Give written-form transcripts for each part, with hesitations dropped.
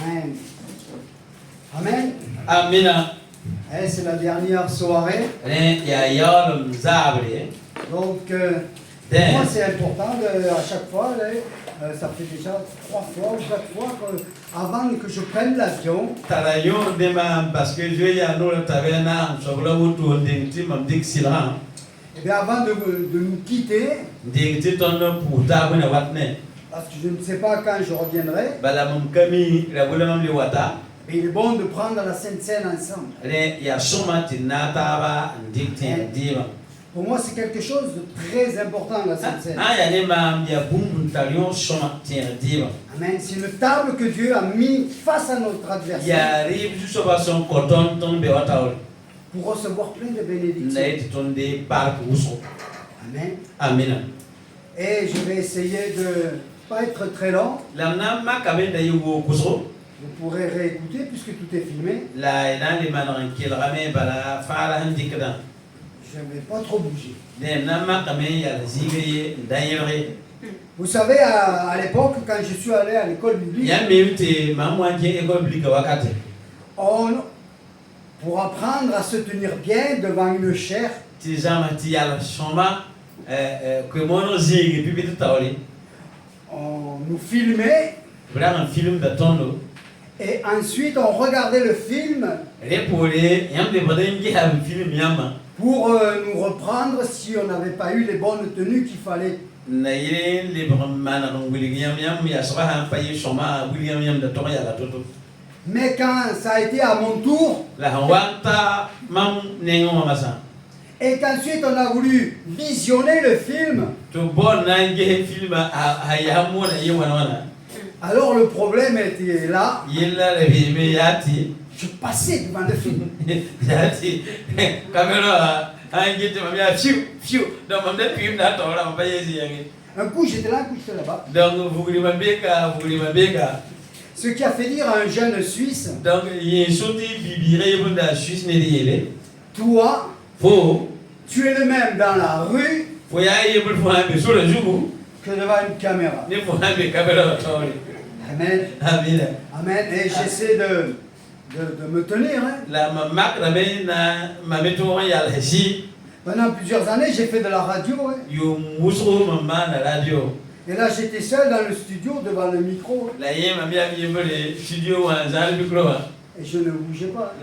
Amen. Amen. Amen. C'est la dernière soirée. Donc, pour moi, c'est important à chaque fois, ça fait déjà 3 fois ou 4 fois avant que je prenne l'avion. Parce que je vais Et bien avant de nous quitter, parce que je ne sais pas quand je reviendrai, mais il est bon de prendre la Sainte Seine ensemble. Pour moi, c'est quelque chose de très important, la Sainte Seine. Amen. C'est une table que Dieu a mis face à notre adversaire pour recevoir plein de bénédictions. Amen. Amen. Et je vais essayer de ne pas être très long. Vous pourrez réécouter puisque tout est filmé. Je ne vais pas trop bouger. Vous savez, à l'époque, quand je suis allé à l'école biblique, pour apprendre à se tenir bien devant une chaire, on nous filmait et ensuite on regardait le film pour nous reprendre si on n'avait pas eu les bonnes tenues qu'il fallait. Mais quand ça a été à mon tour, et qu'ensuite on a voulu visionner le film, alors le problème était là. Je passais devant le film. Un coup j'étais là, un coup j'étais là-bas. Ce qui a fait dire à un jeune Suisse, toi, tu es le même dans la rue que devant une caméra. Amen. Amen. Et j'essaie de me tenir. Pendant plusieurs années, j'ai fait de la radio. Et là, j'étais seul dans le studio devant le micro. Et je ne bougeais pas.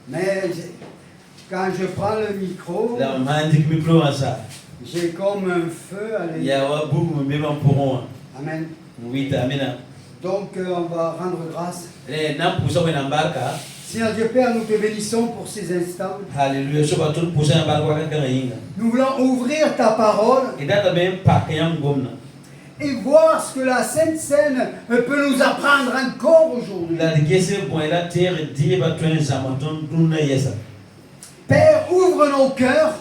Mais quand je prends le micro, j'ai comme un feu à l'intérieur. Amen. Donc, on va rendre grâce. Seigneur Dieu Père, nous te bénissons pour ces instants. Alléluia. Nous voulons ouvrir ta parole et voir ce que la Sainte Seine peut nous apprendre encore aujourd'hui. Père, ouvre nos cœurs.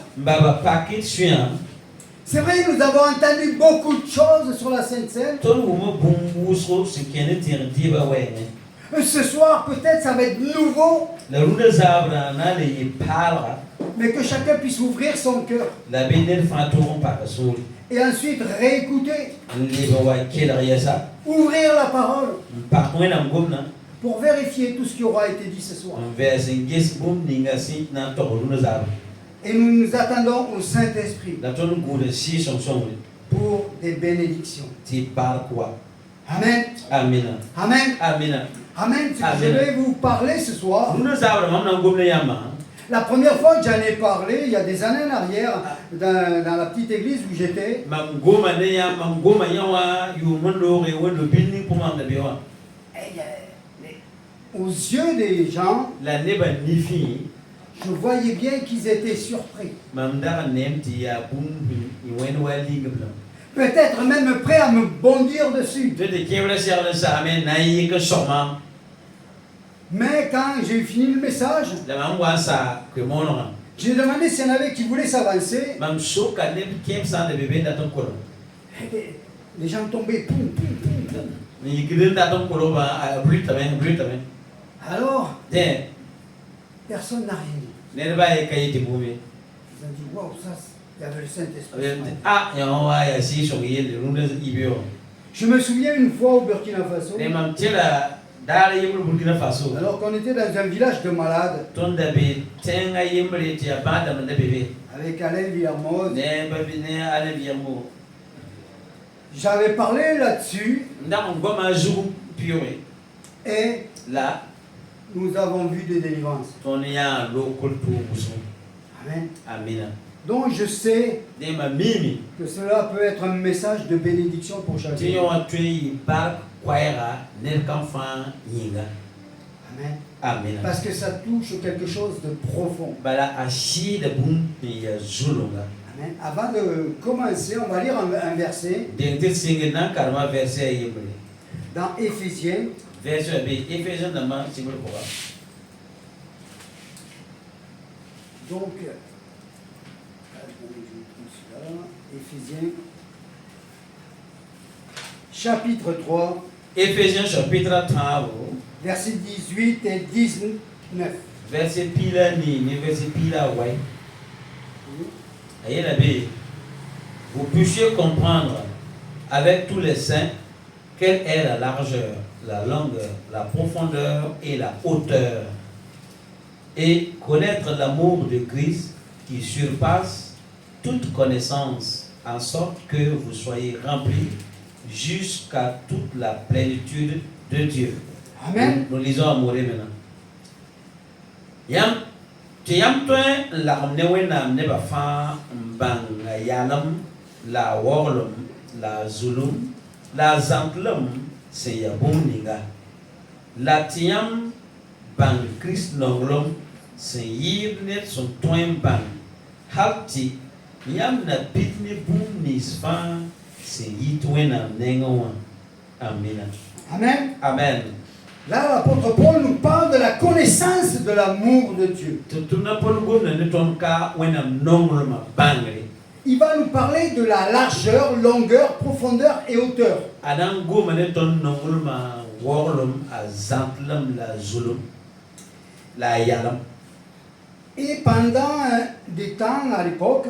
C'est vrai, nous avons entendu beaucoup de choses sur la Sainte Seine. Ce soir, peut-être, ça va être nouveau. Mais que chacun puisse ouvrir son cœur. Et ensuite réécouter. Ouvrir la parole. Pour vérifier tout ce qui aura été dit ce soir. Et nous nous attendons au Saint-Esprit pour des bénédictions. Amen. Amen. Amen. Amen. Amen. Je vais vous parler ce soir. La première fois que j'en ai parlé, il y a des années en arrière, dans la petite église où j'étais, aux yeux des gens, je voyais bien qu'ils étaient surpris. Peut-être même prêts à me bondir dessus. Mais quand j'ai fini le message, j'ai demandé s'il y en avait qui voulaient s'avancer. Les gens tombaient. Poum, poum, poum. Alors, personne n'a rien dit. Ils ont dit, waouh, Il y avait le Saint-Esprit. Ah, et on va essayer sur le round ibio. Je me souviens une fois au Burkina Faso, Les mamtiela dans le Burkina Faso. alors qu'on était dans un village de malades, Ton d'abe tenga yembre tia banda manda bébé. avec Alain Villarmoz. Ne babine ale biamo. J'avais parlé là-dessus Ndam ngoma zu piore. et Là, nous avons vu des délivrances. ton ya local to buso. Amen. Amina. Donc je sais De ma mimi. que cela peut être un message de bénédiction pour chacun. Tiyo atui bar kwaira ner kanfan yinga. Amen. Amina. Parce que ça touche quelque chose de profond. Bala ashi de bum ya zulunga. Amen. Avant de commencer, on va lire un verset Dengte singe na karma verset yembre. dans Éphésiens. Verset B. Ephésiens dama simple quoi. Donc, attendez, je trouve celui-là. Éphésiens, chapitre 3, Ephésiens chapitre 3, versets 18 et 19. verset pila ni verset pila ouais. Ayez la B. Vous puissiez comprendre avec tous les saints quelle est la largeur, la longueur, la profondeur et la hauteur, et connaître l'amour de Christ qui surpasse toute connaissance, en sorte que vous soyez remplis jusqu'à toute la plénitude de Dieu. Amen. Nous lisons Amouré maintenant. Yam, tu yam toi la mnewenam ne ba fa mbang yanam la worlum la zulum la zantlum se yabuninga la tiam bang Christ nonglom se yir net son toin bang halti yam na pitni bum nisfa se yitwenam nengawan. Amen. Amen. Amen. Là, l'apôtre Paul nous parle de la connaissance de l'amour de Dieu. Il va nous parler de la largeur, longueur, profondeur et hauteur. Et pendant des temps à l'époque,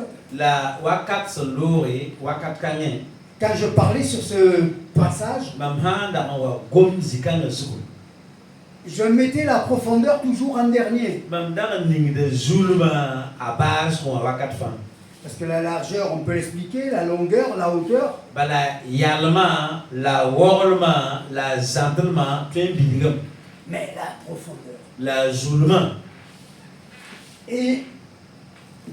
quand je parlais sur ce passage, je mettais la profondeur toujours en dernier. Parce que la largeur, on peut l'expliquer, la longueur, la hauteur. Mais la profondeur. Et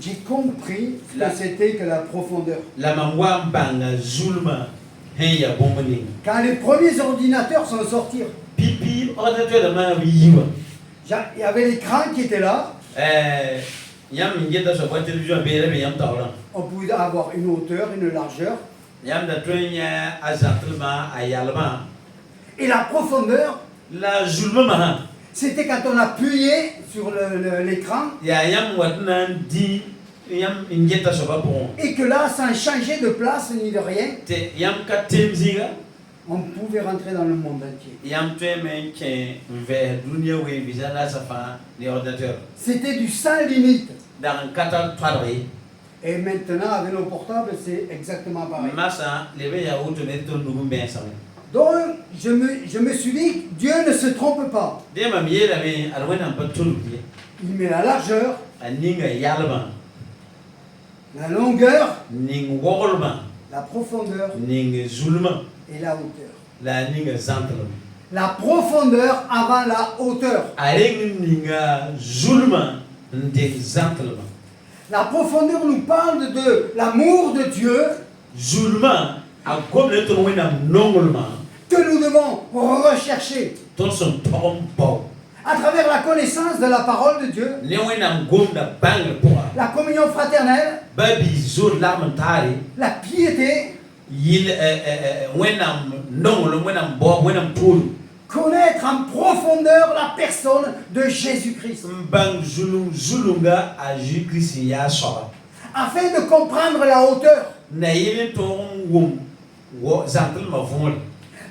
j'ai compris ce que c'était que la profondeur. Quand les premiers ordinateurs sont sortis, il y avait l'écran qui était là. On pouvait avoir une hauteur, une largeur. Et la profondeur, c'était quand on appuyait sur l'écran. Et que là, sans changer de place ni de rien, on pouvait rentrer dans le monde entier. C'était du sans limite. Et maintenant, avec nos portables, c'est exactement pareil. Donc, je me suis dit, Dieu ne se trompe pas. Il met la largeur, la longueur, la profondeur et la hauteur. La profondeur avant la hauteur. La profondeur nous parle de l'amour de Dieu que nous devons rechercher à travers la connaissance de la parole de Dieu, la communion fraternelle, la piété, connaître en profondeur la personne de Jésus-Christ, afin de comprendre la hauteur.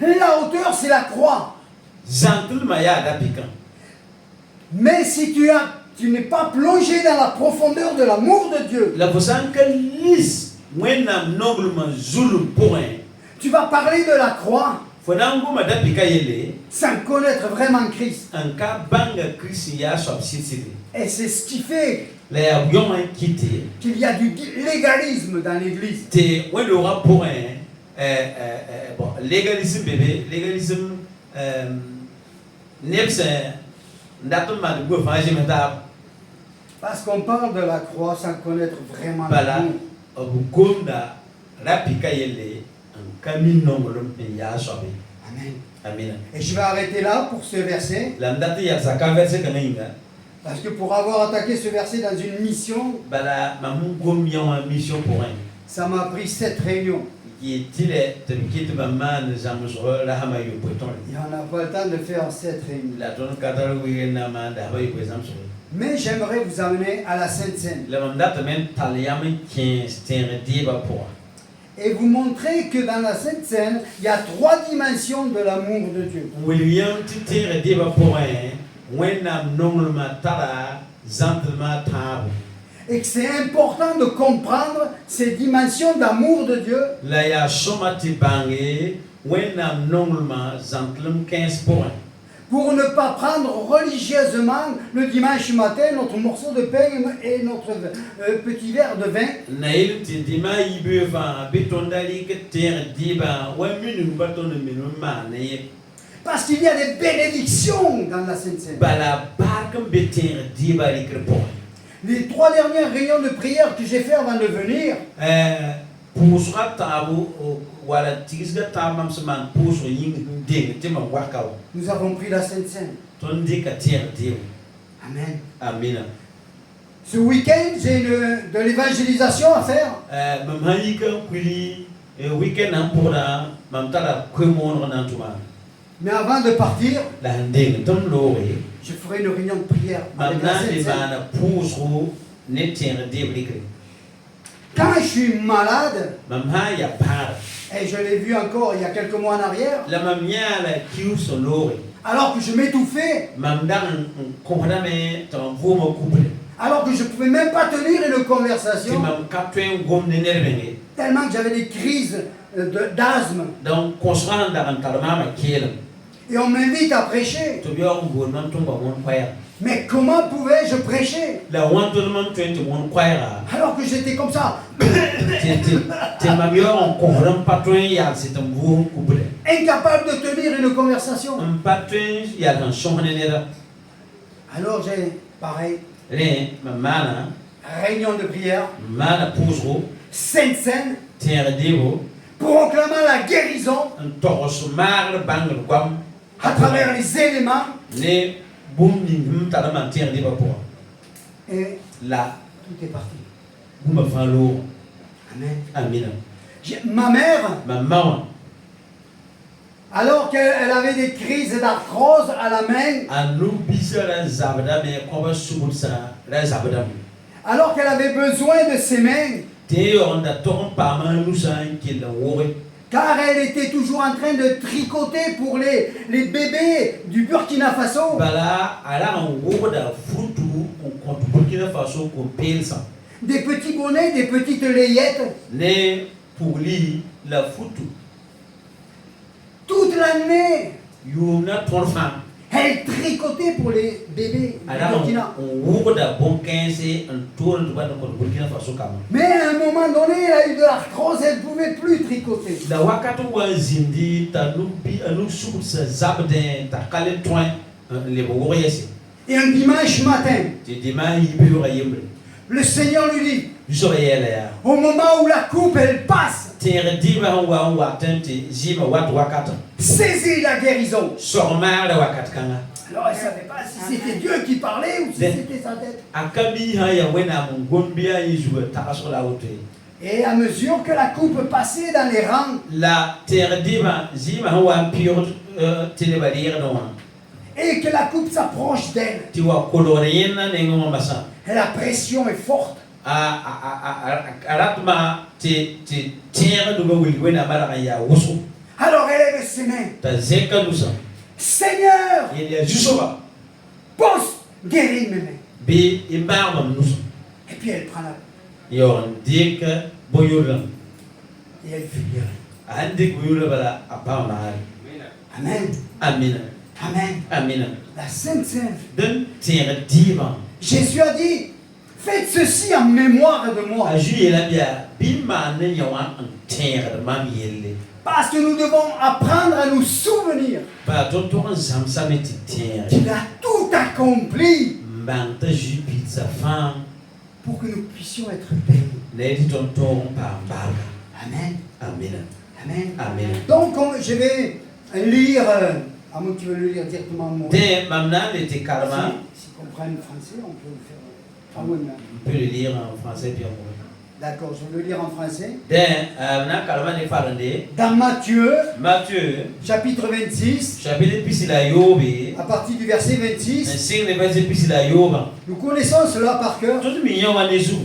La hauteur, c'est la croix. Mais si tu as tu n'es pas plongé dans la profondeur de l'amour de Dieu. La vosanka lis wenam nonglement zulu point. Tu vas parler de la croix Fonango madapika yele. sans connaître vraiment Christ. Anka banga Christ ya subsidi. Et c'est ce qui fait La ya yoma kite. qu'il y a du légalisme dans l'église. Te wendo ra point. Bon, légalisme bébé, légalisme nebse ndato ma de go faje meta. Parce qu'on parle de la croix sans connaître vraiment Bala l'amour. obugonda rapika yele anka minongolom ya sobe. Amen. Amen. Et je vais arrêter là pour ce verset. L'andate ya saka verset kanainga. Parce que pour avoir attaqué ce verset dans une mission, Bala mamu gomion en mission pour un. ça m'a pris 7 réunions. Qui est-il tabikit maman zamuzro la hama yu poton. Et on n'a pas le temps de faire 7 réunions. La ton catalogue na manda ba yu exemple. Mais j'aimerais vous amener à la Sainte Seine La mandate men taliam 15 terdi ba pour. et vous montrer que dans la Sainte Seine, il y a 3 dimensions de l'amour de Dieu. William titer di ba pour un. Wenam normalement tala zantement tabu. Et que c'est important de comprendre ces dimensions d'amour de Dieu La ya somati bangé wenam normalement zantlum 15 points. pour ne pas prendre religieusement le dimanche matin notre morceau de pain et notre petit verre de vin. Naïl ti dima yibe va betondali que terre diba wa minu baton minu mané Parce qu'il y a des bénédictions dans la Sainte Seine. bala barkam beter diba likrepo. Les 3 dernières réunions de prière que j'ai fait avant de venir, Pusra tabu wala tisga tamam seman pusra ying ding tema wakaw. nous avons pris la Sainte Seine. Ton dika terre diba. Amen. Amina. Ce week-end, j'ai de l'évangélisation à faire. Mamhaika kuli weekend ampura mamtala kwemon nantuma. Mais avant de partir, La nding tom lori. je ferai une réunion de prière avec la Mamna Sainte di Seine. bana pusru ne terre diba likre. Quand je suis malade, Mamha ya par. et je l'ai vu encore il y a quelques mois en arrière, La mamia la kiu solori. alors que je m'étouffais, Mamdan kongrame tam vuma couple. alors que je ne pouvais même pas tenir une Ti conversation, mam kaptuen gom de nervenge. tellement que j'avais des crises d'asthme. Donc consran da antarma ma kiel. Et on m'invite à prêcher. To bior ngol man tumba mon kwaya. Mais comment pouvais-je prêcher La wantul man 20 mon kwaya. alors que j'étais comme ça, Te mamior on kongram patuen ya c'est un vum couple. incapable de tenir une conversation? Un patuen ya dan chongene nera. Alors j'ai, pareil, Le mamana réunion de prière, mana pusru Sainte Seine, terre dibo. proclamant la guérison Un toros mar bang kwam. à travers les éléments. Ne boum ni tala man terre dibo pour. Et La tout est parti. boum fa lo. Amen. Amina. Ma mère, Maman alors qu'elle avait des crises d'arthrose à la main, anu bisa la zabda me koba subulsa la zabda. alors qu'elle avait besoin de ses mains, Te onda ton pa man lusan ki la wore. car elle était toujours en train de tricoter pour les bébés du Burkina Faso. Bala ala en wore da frutu on compte Burkina Faso ko pelsa. Des petits bonnets, des petites layettes. Ne pour lui la frutu. Toute l'année, Yuna ton femme. elle tricotait pour les bébés du Ala Burkina. on wore da bon 15 en tour de Burkina Faso kama. Mais à un moment donné, elle a eu de l'arthrose, elle ne pouvait plus tricoter. Da wakati wa zindi tanubi anu subulsa zabden ta kale toin le wore yesi. Et un dimanche matin, Te dima yibu yembre. le Seigneur lui dit, Joyela. au moment où la coupe, elle passe, Terre diba wa tente jima wat wakata. saisis la guérison. Sorma la wakat kanga. Alors elle ne savait pas si c'était Dieu qui parlait ou si c'était sa tête. Akabi ha ya wena mun gombia yijua takaso la wote. Et à mesure que la coupe passait dans les rangs, La terre diba jima wa pure telebalir no. et que la coupe s'approche d'elle, Tiwa kolorina nengo masa. et la pression est forte. Aratma terre do wi wena mara ya wusu. Alors elle lève ses mains. Ta zeka lusa. Seigneur, Il y a jusoba. pose, guéris mes mains. bi imbar mam nus Et puis elle prend la... yon dik boyulam Et elle fait bien. andik boyulam bala apa na Amen. amina Amen. amina La Sainte Seine. den tire divan Jésus a dit, faites ceci en mémoire de moi. aju yela bia bi man ne yawan tire de mam yelle Parce que nous devons apprendre à nous souvenir ba ton to zam sameti tire qu'il a tout accompli mbanta ju pizza fam pour que nous puissions être bénis. lady ton to pa mbaga Amen. amina Amen. amina Donc, je vais lire, à moins que tu veux le lire directement moi. de mamna le te karma Si on comprend le français, on peut le faire. Ah oui, mais- on peut le lire en français puis en anglais. D'accord, je vais le lire en français. Na kalama ne farande Dans Matthieu, Matthieu chapitre 26, chapitre pisila yobe à partir du verset 26, sing ne verset pisila yoba nous connaissons cela par cœur. tout mignon wa nezu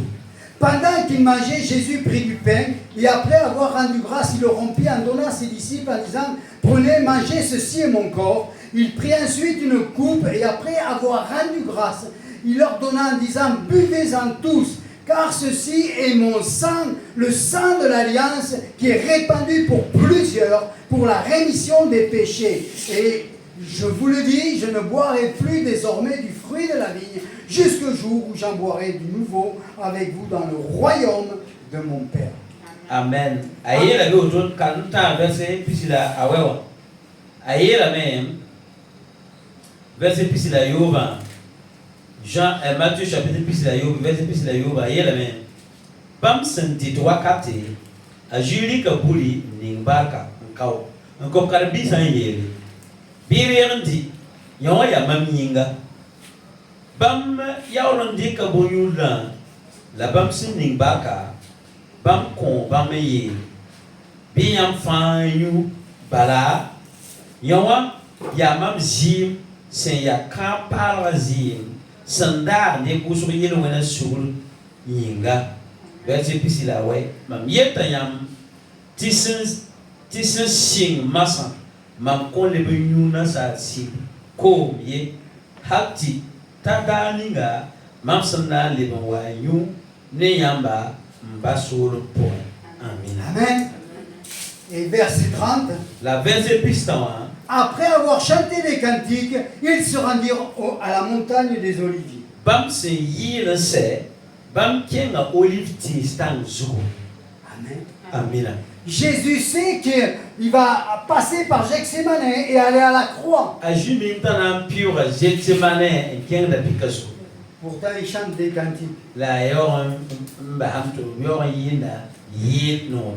Pendant qu'il mangeait, Jésus prit du pain et après avoir rendu grâce, il le rompit en donnant à ses disciples en disant, prenez, mangez, ceci est mon corps. Il prit ensuite une coupe et après avoir rendu grâce, il leur donna en disant, buvez-en tous, car ceci est mon sang, le sang de l'alliance qui est répandu pour plusieurs, pour la rémission des péchés. Et je vous le dis, je ne boirai plus désormais du fruit de la vigne, jusqu'au jour où j'en boirai du nouveau avec vous dans le royaume de mon Père. amen ayela be oton kanta verset pisila awewa ayela même verset pisila yoba Jean Matthieu chapitre pisila yoba verset pisila yoba ayela même bam senti to wakati ajuli ka buli ningbaka nkaw nko karbisa yele birendi yawa ya maminga bam yawron di ka boyula la bam sin ningbaka bam kon bam ye binyam fanyu bala yawa ya mam zim sen ya ka para zim sandar ne kusuri yelo wena sul yinga verset pisila we mam yeta yam tisin sing masa mam kon le benyuna sa si ko ye hati tadaninga mam sanna le wa yu ne yamba mbasolo po amen Amen. Et verset 30. la verset pistan Après avoir chanté des cantiques, ils se rendirent à la montagne des Oliviers. bam se yire se bam kenga olive ti stan zuko Amen. amina Jésus sait qu'il va passer par Gethsemane et aller à la croix. ajumi tana pure jetsemane kenga pikaso Pourtant, il chante des cantiques. la yor mbahamto yor yina yit no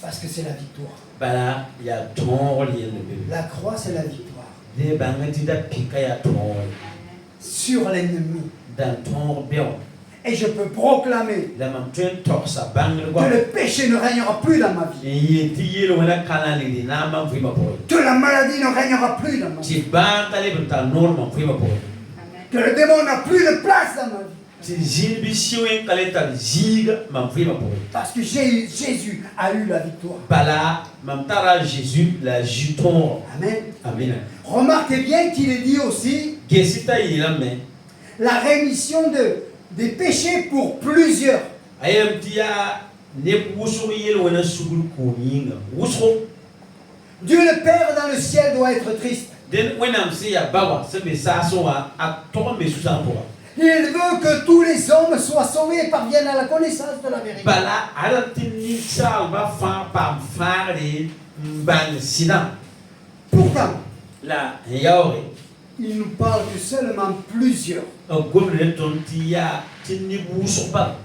Parce que c'est la victoire. bala ya ton lien de bébé La croix, c'est la victoire. de bangati da pika ya ton Sur l'ennemi. dans ton bien Et je peux proclamer la mam tuen torsa bangre que kwa le péché ne régnera plus dans ma vie. yeti yelo wala kanali na mam fima po Que la maladie ne régnera plus dans ma vie. ti ban tale bta normal fima po Que le démon n'a plus de place dans ma vie. ti jin bi siwen kaleta ziga mam fima po Parce que Jésus a eu la victoire. bala mam tara Jésus la juton Amen. amina Remarquez bien qu'il est dit aussi gesita yila me la rémission des péchés pour plusieurs. ayam tia ne wusu yelo wala sugul ko yinga wusu Dieu le Père dans le ciel doit être triste. den wenam se ya bawa se be saso a to me susan po Il veut que tous les hommes soient sauvés et parviennent à la connaissance de la vérité. bala ala tinni salba fa pam fare mbang sina Pourtant, la yaore il nous parle que seulement plusieurs. gomne ton tia tinni wusu ba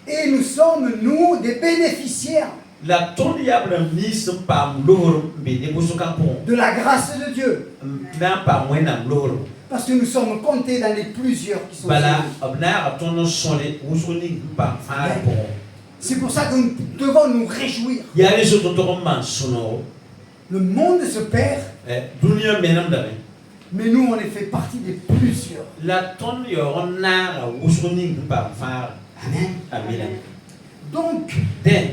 Et nous sommes, nous, des bénéficiaires la ton ya bra mis pam lor be ne wusu kan po de la grâce de Dieu. na pam wenam lor Parce que nous sommes comptés dans les plusieurs qui sont bala sauvés. abna ton sole wusu ni pam fare po C'est pour ça que nous devons nous réjouir. ya les autres to man sono Le monde se perd, dunia menam da mais nous, on est fait partie des plusieurs. la ton yo na wusu ni pam fare Amen. amina Donc, den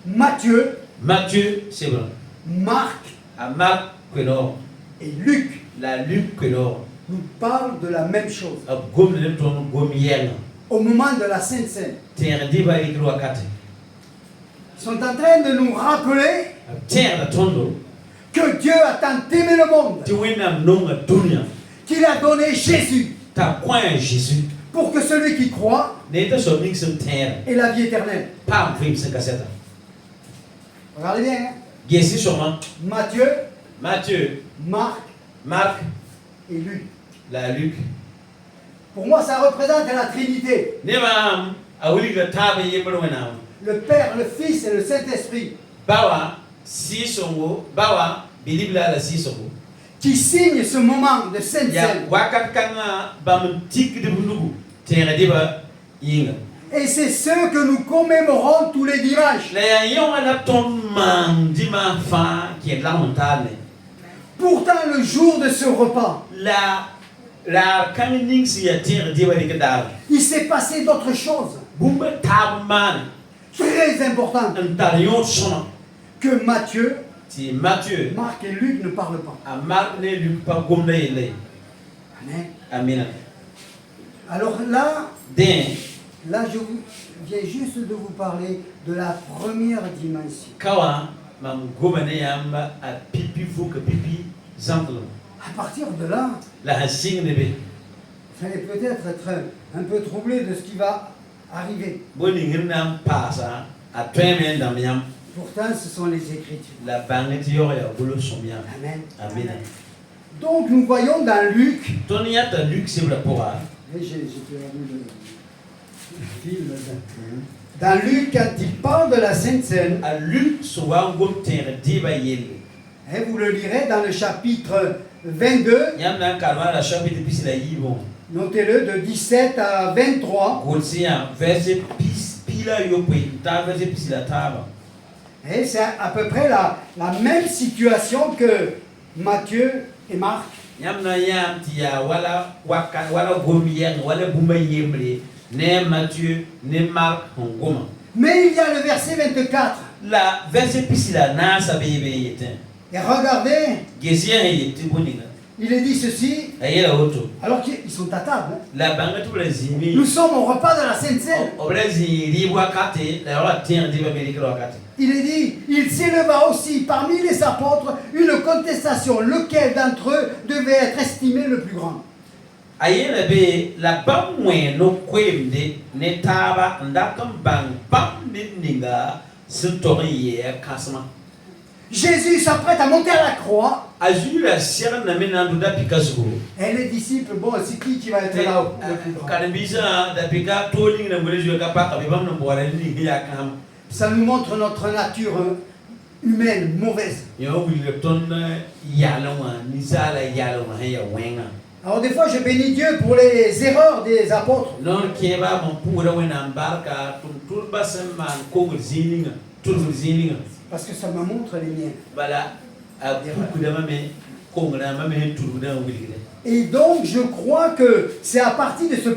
Matthieu, Matthieu c'est bon Marc à Marc que non et Luc la Luc que non nous parle de la même chose. gom ne ton gom yenga Au moment de la Sainte Seine, ter di ba ikro wakati ils sont en train de nous rappeler ter da tondo que Dieu a tant aimé le monde ti wena nonga dunya qu'il a donné Jésus ta coin Jésus pour que celui qui croit ne ta so ming sem ter ait la vie éternelle. pam fim se kaseta Regardez bien, hein? gesi sûrement Matthieu, Matthieu Marc Marc et Luc. la Luc Pour moi, ça représente la Trinité. ne ma awuli ga tabe yemro wena Le Père, le Fils et le Saint-Esprit bawa si songo bawa bilibla la si songo qui signent ce moment de Sainte ya Seine. wakat kanga bam tik de bunugu ter di ba yinga Et c'est ce que nous commémorons tous les dimanches. la ya yonga na ton man di ma fa qui est la montagne Pourtant, le jour de ce repas, la kamining si ya ter di ba dikdar il s'est passé d'autres choses bumba tab man très importantes un tarion sona que Matthieu, ti Matthieu Marc et Luc ne parlent pas. a Marc ne lui pas gomna yele Amen. amina Alors den là, je viens juste de vous parler de la première dimension. kawa mam gomane yamba a pipi fuka pipi zantlo À partir de là, la hasing ne be vous allez peut-être être un peu troublé de ce qui va arriver. boni ngirnam pasa a twemen dam yam Pourtant, ce sont les Écritures. la banget yor ya bolo somya Amen. amina Donc, nous voyons dans Luc, ton yata Luc c'est la pora et j'ai perdu le film. Dans Luc, quand il parle de la Sainte Seine, a Luc so wa ngom ter diba yele et vous le lirez dans le chapitre 22, yam nan kalma la chapitre puis la yibon notez-le, de 17 à 23. golsia verset pila yo pe ta verset puis la taba Et c'est à peu près la même situation que Matthieu et Marc. yam na yam tia wala gomien wala bumba yembre ne Matthieu ne Marc ngoma Mais il y a le verset 24. la verset puis la na sa bebe yeten Et regardez, gesien yeti bonina il est dit ceci, ayela auto alors qu'ils sont à table. Hein. la banget pour la zimi Nous sommes au repas de la Sainte Seine. au Brésil li wakati la wa tien diba amerika wakati Il est dit, il s'éleva aussi parmi les apôtres une contestation, lequel d'entre eux devait être estimé le plus grand. ayela be la bamwe no kwemde ne taba ndakam bang bam ninga suntori ye kasma Jésus s'apprête à monter à la croix. azuli la sera na menandu da pikazo Et les disciples, bon, c'est qui va être là le plus grand? kanabisa da pika toling na mbulejo ka paka be bam na bora ni ya kam Ça nous montre notre nature humaine mauvaise. yo wile ton yalawa ni sala yalawa ya wenga Alors des fois, je bénis Dieu pour les erreurs des apôtres. non keba mon pura wena barka tul basan man ko zininga tul zininga Parce que ça me montre les miens. bala a beaucoup de mamé kongra mamé tul da wile Et donc, je crois que c'est à partir de ce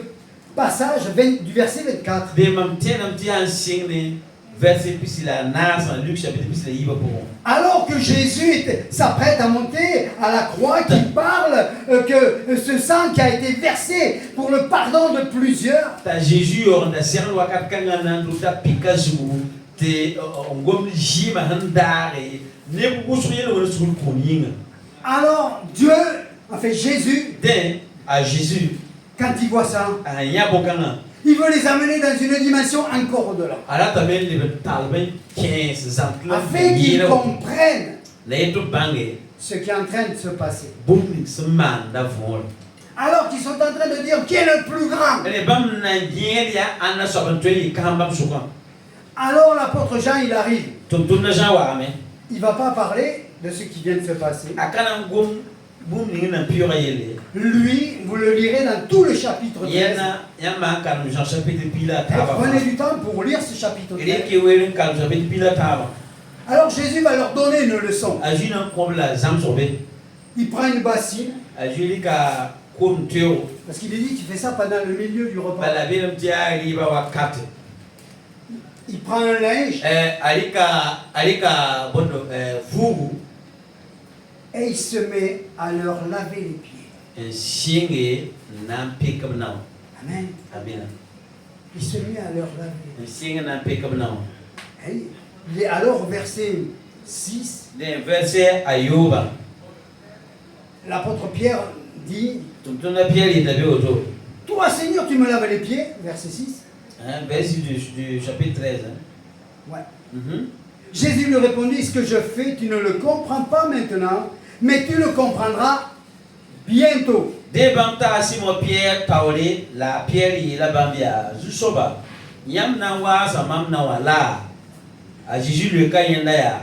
passage du verset 24 de mam tenam ti an singne verset puis la nas en Luc chapitre puis la yiba pour alors que Jésus s'apprête à monter à la croix, qui parle que ce sang qui a été versé pour le pardon de plusieurs, ta Jésus on da ser wakat kanga nan du ta pikazu te ngom jima handare ne bu suyele wala sul koninga alors Dieu, en fait Jésus, den à Jésus quand il voit ça, a yabokanga il veut les amener dans une dimension encore au-delà, ala tamen le talben 15 ans afin qu'ils comprennent leto bange ce qui est en train de se passer. bumni seman da vol Alors qu'ils sont en train de dire qui est le plus grand. ele bam na ya anna sobantoy kambam sukan Alors l'apôtre Jean, il arrive. tum na jawa ame Il ne va pas parler de ce qui vient de se passer. akana ngom bumni na pure yele Lui, vous le lirez dans tout le chapitre 13. yena yama kan Jean chapitre pila Et taba prenez du temps pour lire ce chapitre 13. ele ke welen kan chapitre pila taba Alors Jésus va leur donner une leçon. ajina kobla zam sobe Il prend une bassine, ajili ka kom teo parce qu'il est dit qu'il fait ça pendant le milieu du repas. bala belam tia riba wakate Il prend un linge alika bondo fugu et il se met à leur laver les pieds. en singe nan pick-up now. Amen. Amen. Il se mit à leur laver. En singe nan pick-up now. Et il est alors verset 6. Den verset Ayuba. L'apôtre Pierre dit, Tumtuna Pierre il avait autour. toi Seigneur, tu me laves les pieds. Verset 6. Verset du chapitre 13. Ouais. Mhm. Jésus lui répondit, ce que je fais, tu ne le comprends pas maintenant, mais tu le comprendras bientôt. Debanta Simon Pierre Tauri, la Pierre y la bambia, Zusoba. Yam nawa samam nawala. A Jésus le kayendaya.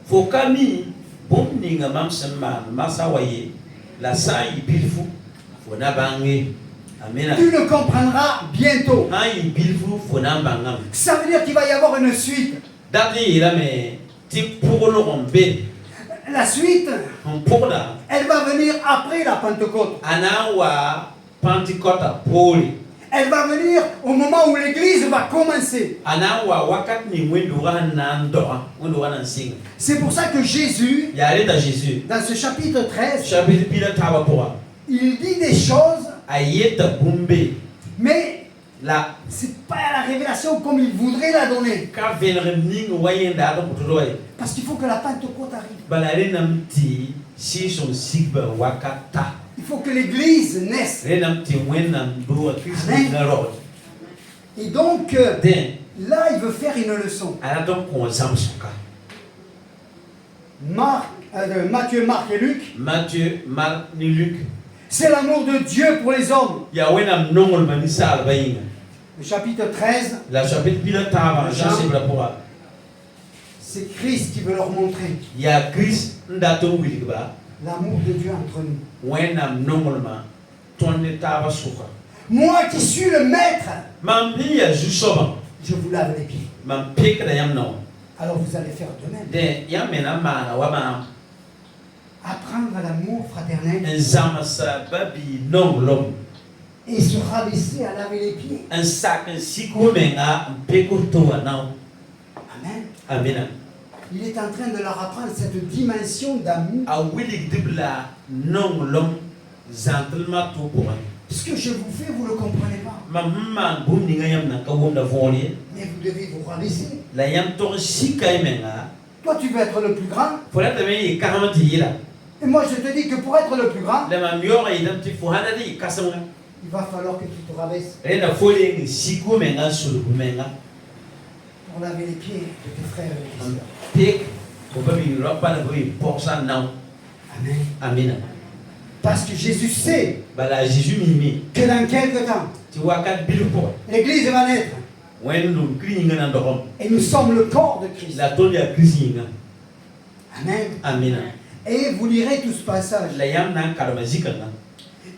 Fokami, bon ninga mam seman, masawaye, la sa y bilfou, fona bange. Amen. Tu le comprendras bientôt. Ha y bilfou, fona bangam. Ça veut dire qu'il va y avoir une suite. Dati la me, ti pour le rombe, La suite, on pour la. elle va venir après la Pentecôte. Anawa, Pentecôte poli. Elle va venir au moment où l'église va commencer. Anawa wakat ni wendura nandoa, wendura nansing. C'est pour ça que Jésus, Yare da Jésus. dans ce chapitre 13, Chapitre pila tawa poa. il dit des choses, Ayeta bumbe. mais La c'est pas la révélation comme il voudrait la donner. ka venre ning wayenda do kutoy. Parce qu'il faut que la Pentecôte arrive. Balare namti si son sigba wakata. Il faut que l'église naisse. Re namti wenam do Christ Amen. na rod. Et donc, Den là, il veut faire une leçon. ala don ko zamsuka. Matthieu, Marc et Luc. Matthieu, Marc ni Luc. C'est l'amour de Dieu pour les hommes. Ya wenam nongol manisa albayinga. Le chapitre 13, La chapitre pila tawa, Jean c'est la poa. c'est Christ qui veut leur montrer Ya Christ ndato wiligba. l'amour de Dieu entre nous. Wenam nongolma tonne tawa suka. Moi qui suis le maître, Mam ya jusoba. je vous lave les pieds. Mam pek da yam no. Alors vous allez faire de même. De yam mena mana wa ma Apprendre à l'amour fraternel en zamasa babi nongolom. et se rabaisser à laver les pieds. En sak en siku menga peko to na. Amen. Amina. Il est en train de leur apprendre cette dimension d'amour. A wilig dibla nongolom zantelma to pour. Ce que je vous fais, vous ne le comprenez pas. Mamma bum ni ngayam na ka wonda volie. Mais vous devez vous rabaisser. La yam to sikai menga. Toi, tu veux être le plus grand. Fola ta me karamati la. Et moi, je te dis que pour être le plus grand, La mam yora idam ti fuhana di kasanga. il va falloir que tu te rabaisses Rena folie ni siku menga sulu menga. pour laver les pieds de tes frères et tes sœurs. Pek ko babi ropa na babi porsa now. Amen. Amina. Parce que Jésus sait Bala Jésus mimi. que dans quelque temps, Ti wakat bilpo. l'église va naître. When kri ngana ndokom. Et nous sommes le corps de Christ. La toli ya Christ nga. Amen. Amina. Et vous lirez tout ce passage. La yam na karamazika nga.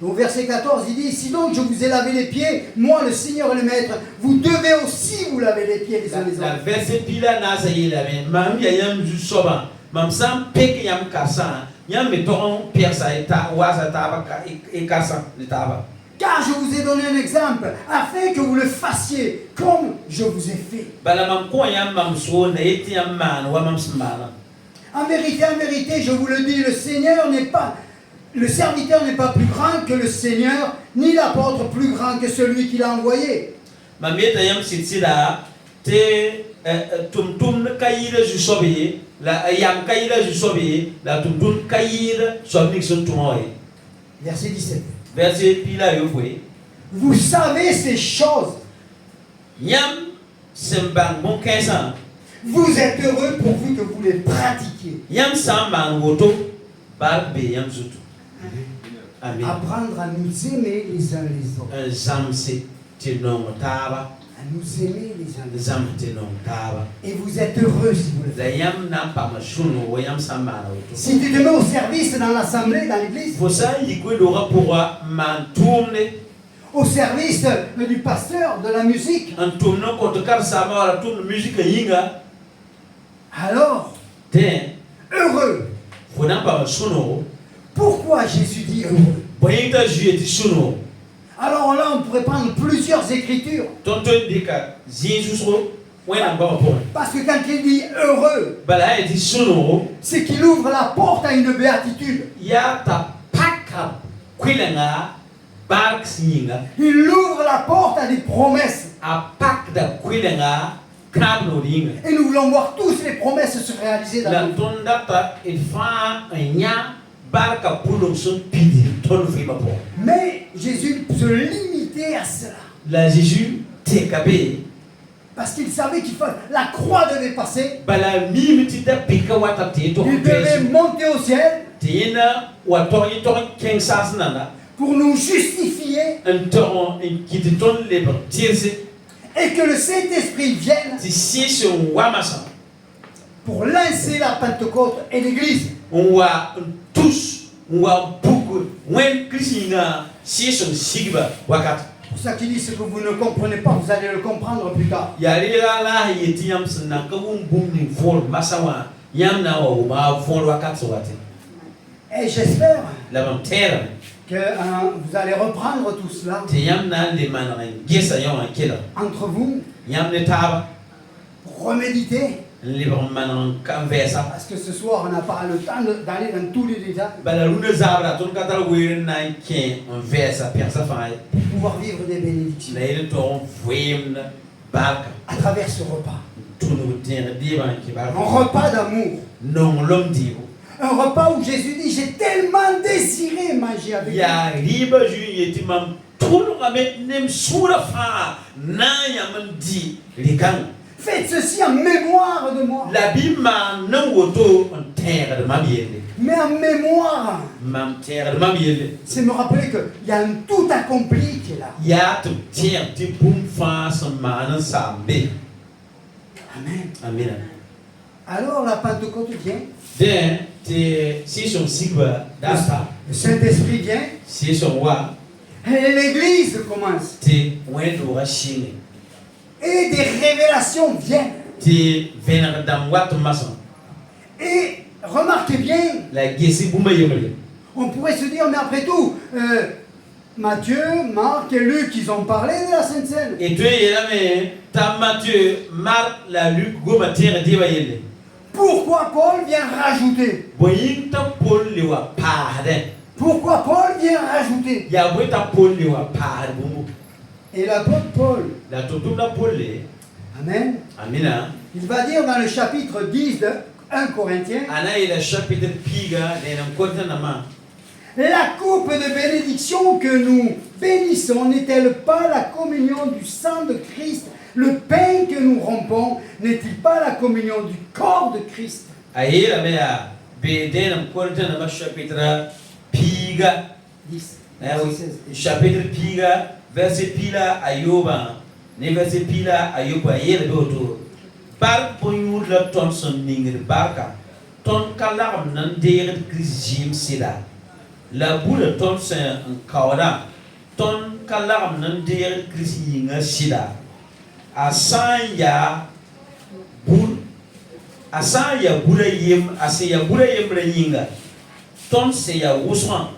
Au verset 14, il dit, si donc je vous ai lavé les pieds, moi le Seigneur et le Maître, vous devez aussi vous laver les pieds les uns les La autres. verset pila na sa yela me. Mam ya yam ju soba. Mam sam pek yam kasa. Yam me toron persa eta waza taba ka e kasa le taba. Car je vous ai donné un exemple, afin que vous le fassiez comme je vous ai fait. Bala mam ko yam mam so na eti yam man wa mam smana. En vérité, je vous le dis, le serviteur n'est pas plus grand que le Seigneur, ni l'apôtre plus grand que celui qui l'a envoyé. Mam yeta yam sitsida te tum kayira ju sobe la yam kayira ju sobe la tum kayira sobnik sun tumoy. Verset 17. Verset pila yo fwe. Vous savez ces choses. Yam sembang bon 15 ans. Vous êtes heureux pourvu que vous les pratiquiez. Yam samban woto barbe yam zutu. Amen. Apprendre à nous aimer les uns les autres. Un zamse tinong taba, À nous aimer les uns les autres. zam tinong taba. Et vous êtes heureux si vous le faites. La yam na pa mashuno wo yam samban woto. Si tu te mets au service dans l'assemblée, dans l'église, Fosa yikwe dora pour man tourne. au service du pasteur, de la musique, Un tourne contre car sama wala tourne musique yinga. alors, Ten heureux. fona pa mashuno. Pourquoi Jésus dit heureux? Boyita juye ti suno. Alors là, on pourrait prendre plusieurs écritures. Tonton dika zinsusro wena ba pour. Parce que quand il dit heureux, Bala ti suno c'est qu'il ouvre la porte à une béatitude. ya ta paka kwilenga bark singa Il ouvre la porte à des promesses. a pak da kwilenga krab no ringa Et nous voulons voir tous les promesses se réaliser dans la notre vie. tonda pa il fa nya barka pulum sun pidi ton fima po Mais Jésus se limitait à cela. la Jésus te kabe Parce qu'il savait qu'il fallait, la croix devait passer. bala mimiti da pika wata te to Il devait monter au ciel tena wato yi to ken sas nana pour nous justifier un toron qui ton libre tirse et que le Saint-Esprit vienne ti si sur wamasa pour lancer la Pentecôte et l'Église. on wa tous on wa beaucoup when krisina si sur sigba wakat C'est pour ça qu'il dit ce que vous ne comprenez pas, vous allez le comprendre plus tard. ya rira la yeti yam sna ka wum bum ni for masawa yam na wa ma for wakat so wate Et j'espère la bam terre que vous allez reprendre tout cela te yam na le manara gesa yon akela entre vous, yam ne taba pour reméditer. libre manan kanvesa Parce que ce soir, on n'a pas le temps d'aller dans tous les détails bala luna zabra ton katal wirin na ken on versa persa fa pour pouvoir vivre des bénédictions na ile ton voyem barka à travers ce repas. tunu tene diban ki ba Un repas d'amour. non l'homme dit Un repas où Jésus dit, j'ai tellement désiré manger avec vous. ya riba ju yeti mam tunu gamet nem sura fa na ya man di likan Faites ceci en mémoire de moi. la bima nan woto on terre de mabiele Mais en mémoire, mam terre de mabiele c'est me rappeler qu'il y a un tout accompli qui est là. ya tu terre ti bum fa sama sambe Amen. amina Alors la Pentecôte vient, den te si son sigba dasta le Saint-Esprit vient, si son wa et l'Église commence. te wendo rashine Et des révélations viennent. te venar dam wat masan Et remarquez bien, la gesi buma yemele on pourrait se dire, mais après tout, Matthieu, Marc et Luc, ils ont parlé de la Sainte Seine. et tu es là mais ta Matthieu Marc la Luc go matière de bayele Pourquoi Paul vient rajouter? boyin ta Paul le wa pardon Pourquoi Paul vient rajouter? ya boy ta Paul le wa pardon Et l'apôtre Paul, la totum la Paul le Amen, amina il va dire dans le chapitre 10 de 1 Corinthiens, ana ila chapitre piga de nam kota na ma la coupe de bénédiction que nous bénissons n'est-elle pas la communion du sang de Christ? Le pain que nous rompons n'est-il pas la communion du corps de Christ? ayela me ya be de nam kota na ma chapitre piga 10, verset chapitre piga verset pila ayoba ne verset pila ayoba yele be oto par ponyur la ton son ningir barka ton kalam nan de Christ sida la boule ton sen kawda ton kalam nan de Christ yinga sida asanya bul asanya bula yem asaya bula yem la yinga ton se ya wusman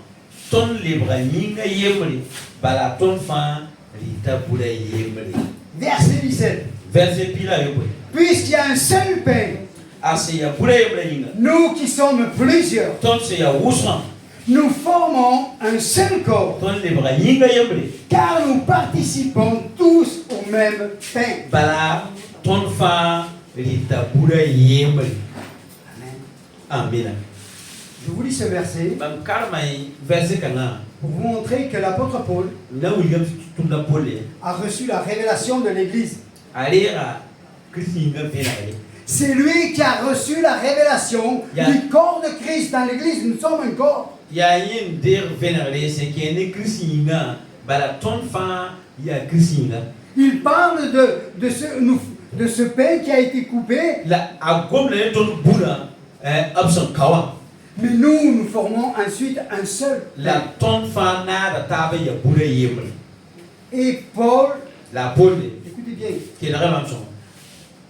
ton libra yinga yemri bala ton fan rita bula yemri verset 17. verset pila yobo Puisqu'il y a un seul pain, asaya bula yemra yinga nous qui sommes plusieurs, ton se ya wusman nous formons un seul corps, ton libra yinga yemri car nous participons tous au même pain. bala ton fan rita bula yemri Amen. amina Je vous lis ce verset bam karmai verset kana pour vous montrer que l'apôtre Paul na william tunda pole a reçu la révélation de l'Église. alira krisinga fenale C'est lui qui a reçu la révélation Yeah. du corps de Christ. Dans l'Église, nous sommes un corps. ya yin der fenale c'est que ne krisinga bala ton fan ya krisinga Il parle de ce pain qui a été coupé, la agomna ne ton bula abson kawa mais nous formons ensuite un seul la pain. ton fan na da tabe ya bula yemri Et Paul, la pole écoutez bien, qui est vraiment son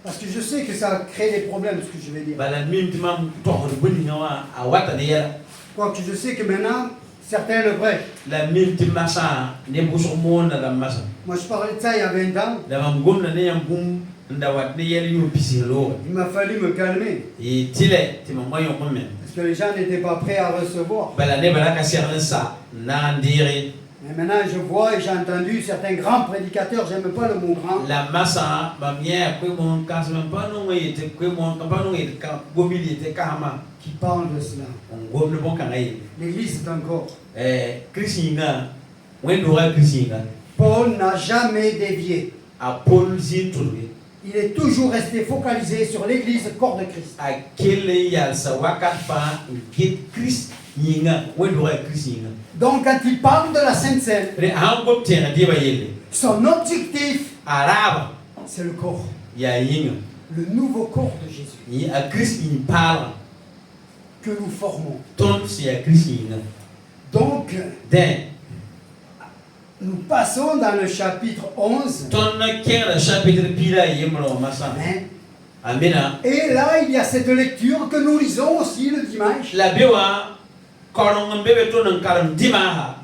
parce que je sais que ça crée des problèmes, ce que je vais dire. bala mintimam to ko buni ngawa awata ne yara Quoique je sais que maintenant, certains le prêchent. la mintimasa ne buso mona la masa Moi, je parlais de ça il y a 20 ans. la mam gomna ne yam bum ndawat ne yel yu pisilo Il m'a fallu me calmer. et tile ti mo moyo mo men Parce que les gens n'étaient pas prêts à recevoir. bala ne bala ka serna sa na ndire Mais maintenant, je vois et j'ai entendu certains grands prédicateurs, j'aime pas le mot grand, la masa ba mie ko mon kas man pa no ngite ko mon ka pa no ngite ka gomili te kama qui parlent de cela. on gom le bon kan ay L'Église est encore. kristinga wen do ga kristinga Paul n'a jamais dévié. a Paul zintulwe Il est toujours resté focalisé sur l'Église, corps de Christ. a kele ya sa wakat pa git Christ yinga wen do ga kristinga Donc, quand il parle de la Sainte Seine, re an gom te na di ba yele son objectif, araba c'est le corps. ya yinga Le nouveau corps de Jésus yi a Christ yin parla que nous formons. ton si a Christ yinga Donc, den nous passons dans le chapitre 11. ton na kera chapitre pila yemro masa Amen. amina Et là, il y a cette lecture que nous lisons aussi le dimanche, la bewa korong mbebe to nan karam dimaha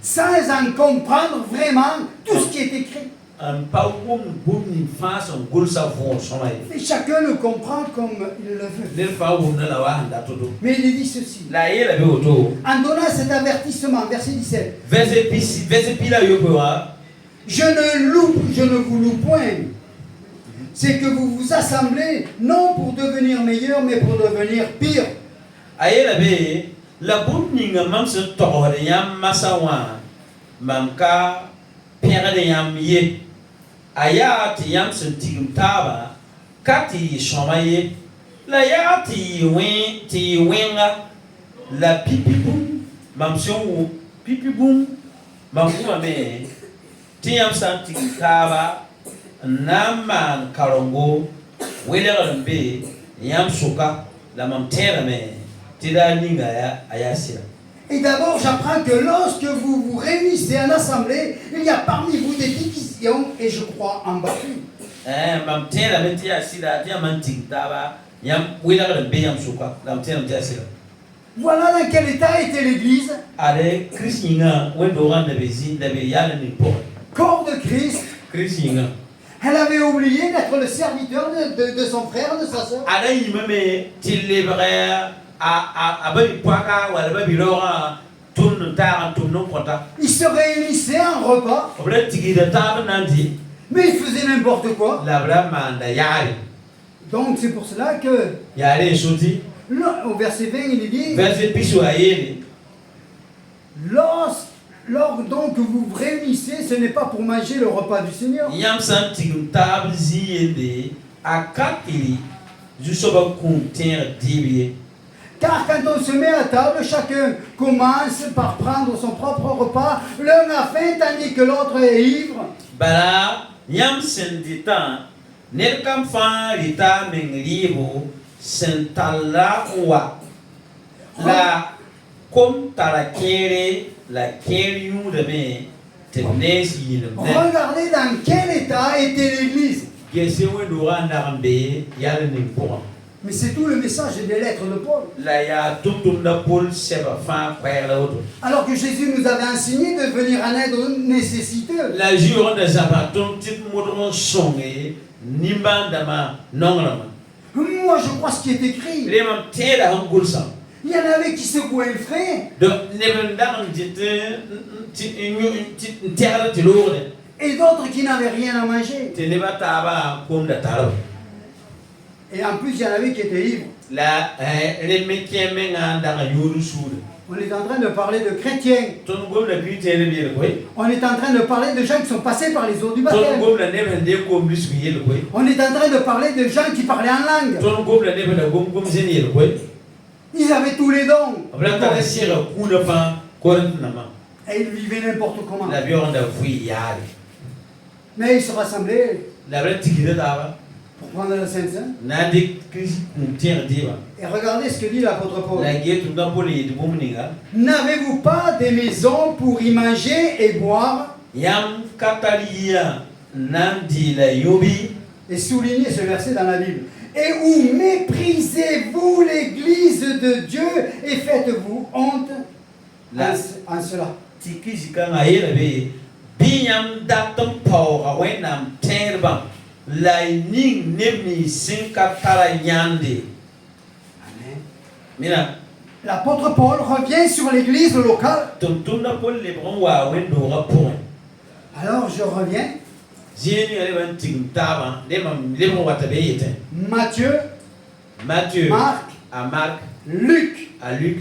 sans en comprendre vraiment tout ce qui est écrit. an pa wum bum ni fa son gol sa vo somay Et chacun le comprend comme il le veut. le fa wum na la wa handa to do Mais il dit ceci. la ye la be oto En donnant cet avertissement, verset 17, verset pila yo bewa je ne vous loue point. C'est que vous vous assemblez non pour devenir meilleur, mais pour devenir pire. aye la be la bum ni ngam se to de yam masawa mamka pere de yam ye aya ti yam se tigum taba kati shomaye la ya ti wenga la pipi boum mam sion pipi boum mam kuma me ti yam san tigum taba naman karongo wele be yam suka la mam tere me tida ninga ya ayasira. Et d'abord, j'apprends que lorsque vous vous réunissez en assemblée, il y a parmi vous des divisions et je crois en bafouille. Mam tere me tia sira ti yam tigum taba yam wele be yam suka la tere me tia sira. Voilà dans quel état était l'Église, Ale Christinga wendo rande bezin da be yale ni po. corps de Christ. Christinga Elle avait oublié d'être le serviteur de son frère, de sa soeur. ala yimame tilibra a ba paka wala ba bilora tun ta tun non konta. Ils se réunissaient en repas, Obra tigi da ta nandi mais ils faisaient n'importe quoi. la bra manda yale Donc c'est pour cela que, yale soti là, au verset 20, il dit, verset piso ayele lors donc vous vous réunissez, ce n'est pas pour manger le repas du Seigneur. yam san tigum tab ziyende akatili jusoba kunter dibiye. Car quand on se met à table, chacun commence par prendre son propre repas, l'un a faim tandis que l'autre est ivre. Bala yam sendita nerkam fa rita mengribo sentalla wa la kom tarakere la keriu de me tenesi yilme Regardez dans quel état était l'Église. gese we dora ndarambe yale ni pour Mais c'est tout le message des lettres de Paul. la ya tum da pol seba fa kwere la auto Alors que Jésus nous avait enseigné de venir en aide aux nécessiteux. la jure de zabaton tit modron songe nimbanda ma nongrama Moi, je crois ce qui est écrit. le mam tera hangulsa. Il y en avait qui secouaient le frein Donc, ne pas terre de lourde. et d'autres qui n'avaient rien à manger. Tu ne vas pas comme de taro. Et en plus, il y en avait qui étaient ivres. La les métiers dans la yoru sud. On est en train de parler de chrétiens. Ton gomme la chrétien de bien quoi. On est en train de parler de gens qui sont passés par les eaux du Ton baptême. gomme la neve de comme biscuit le quoi. On est en train de parler de gens qui parlaient en langue. Ton gomme la neve de gomme zéni le quoi. Ils avaient tous les dons. Après ta sire coup de pain correctement. Et ils vivaient n'importe comment. La viande de fouille yale. Mais ils se rassemblaient La vraie tigre d'ava. pour prendre la Sainte Seine. Nadi Christ nous tient diva. Et regardez ce que dit l'apôtre Paul. La guette d'un poli de bomninga. N'avez-vous pas des maisons pour y manger et boire? Yam katalia nandi la yobi. Et soulignez ce verset dans la Bible. Et où méprisez-vous l'Église de Dieu et faites-vous honte en cela. Tiki jika ngaye be binyam datam paura wenam terba la ning nemi sin katara nyande. Amen. Mina. L'apôtre Paul revient sur l'église locale. Tuntuna Paul le bron wa wendo rapport. Alors je reviens. Zini ale wan tingtaba le bron wa tabe yete. Matthieu, Marc, à Marc, Luc à Luc,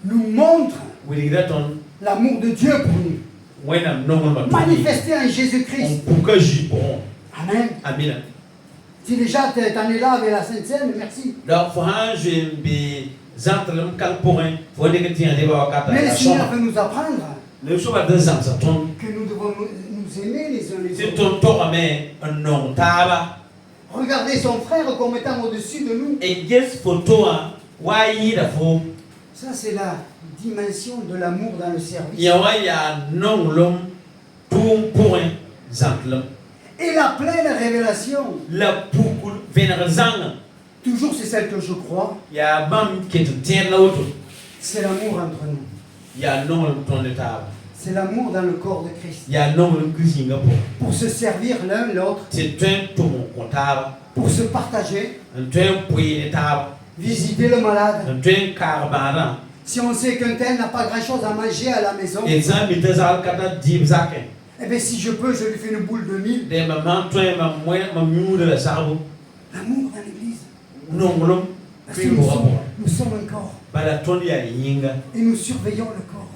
nous montrent Willigraton, l'amour de Dieu pour nous. Manifesté en Jésus-Christ. Amen. Amen. Si déjà tu en es là avec la Sainte Seine, merci. Mais le Seigneur veut nous apprendre que nous devons nous aimer les uns les autres. Regarder son frère comme étant au-dessus de nous. Ça, c'est la dimension de l'amour dans le service. Et la pleine révélation, toujours c'est celle que je crois, c'est l'amour entre nous. C'est l'amour dans le corps de Christ. Pour se servir l'un l'autre, pour se partager, visiter le malade. Si on sait qu'un tel n'a pas grand-chose à manger à la maison, eh bien si je peux, je lui fais une boule de mille. L'amour dans l'église. Parce que nous sommes un corps. Et nous surveillons le corps.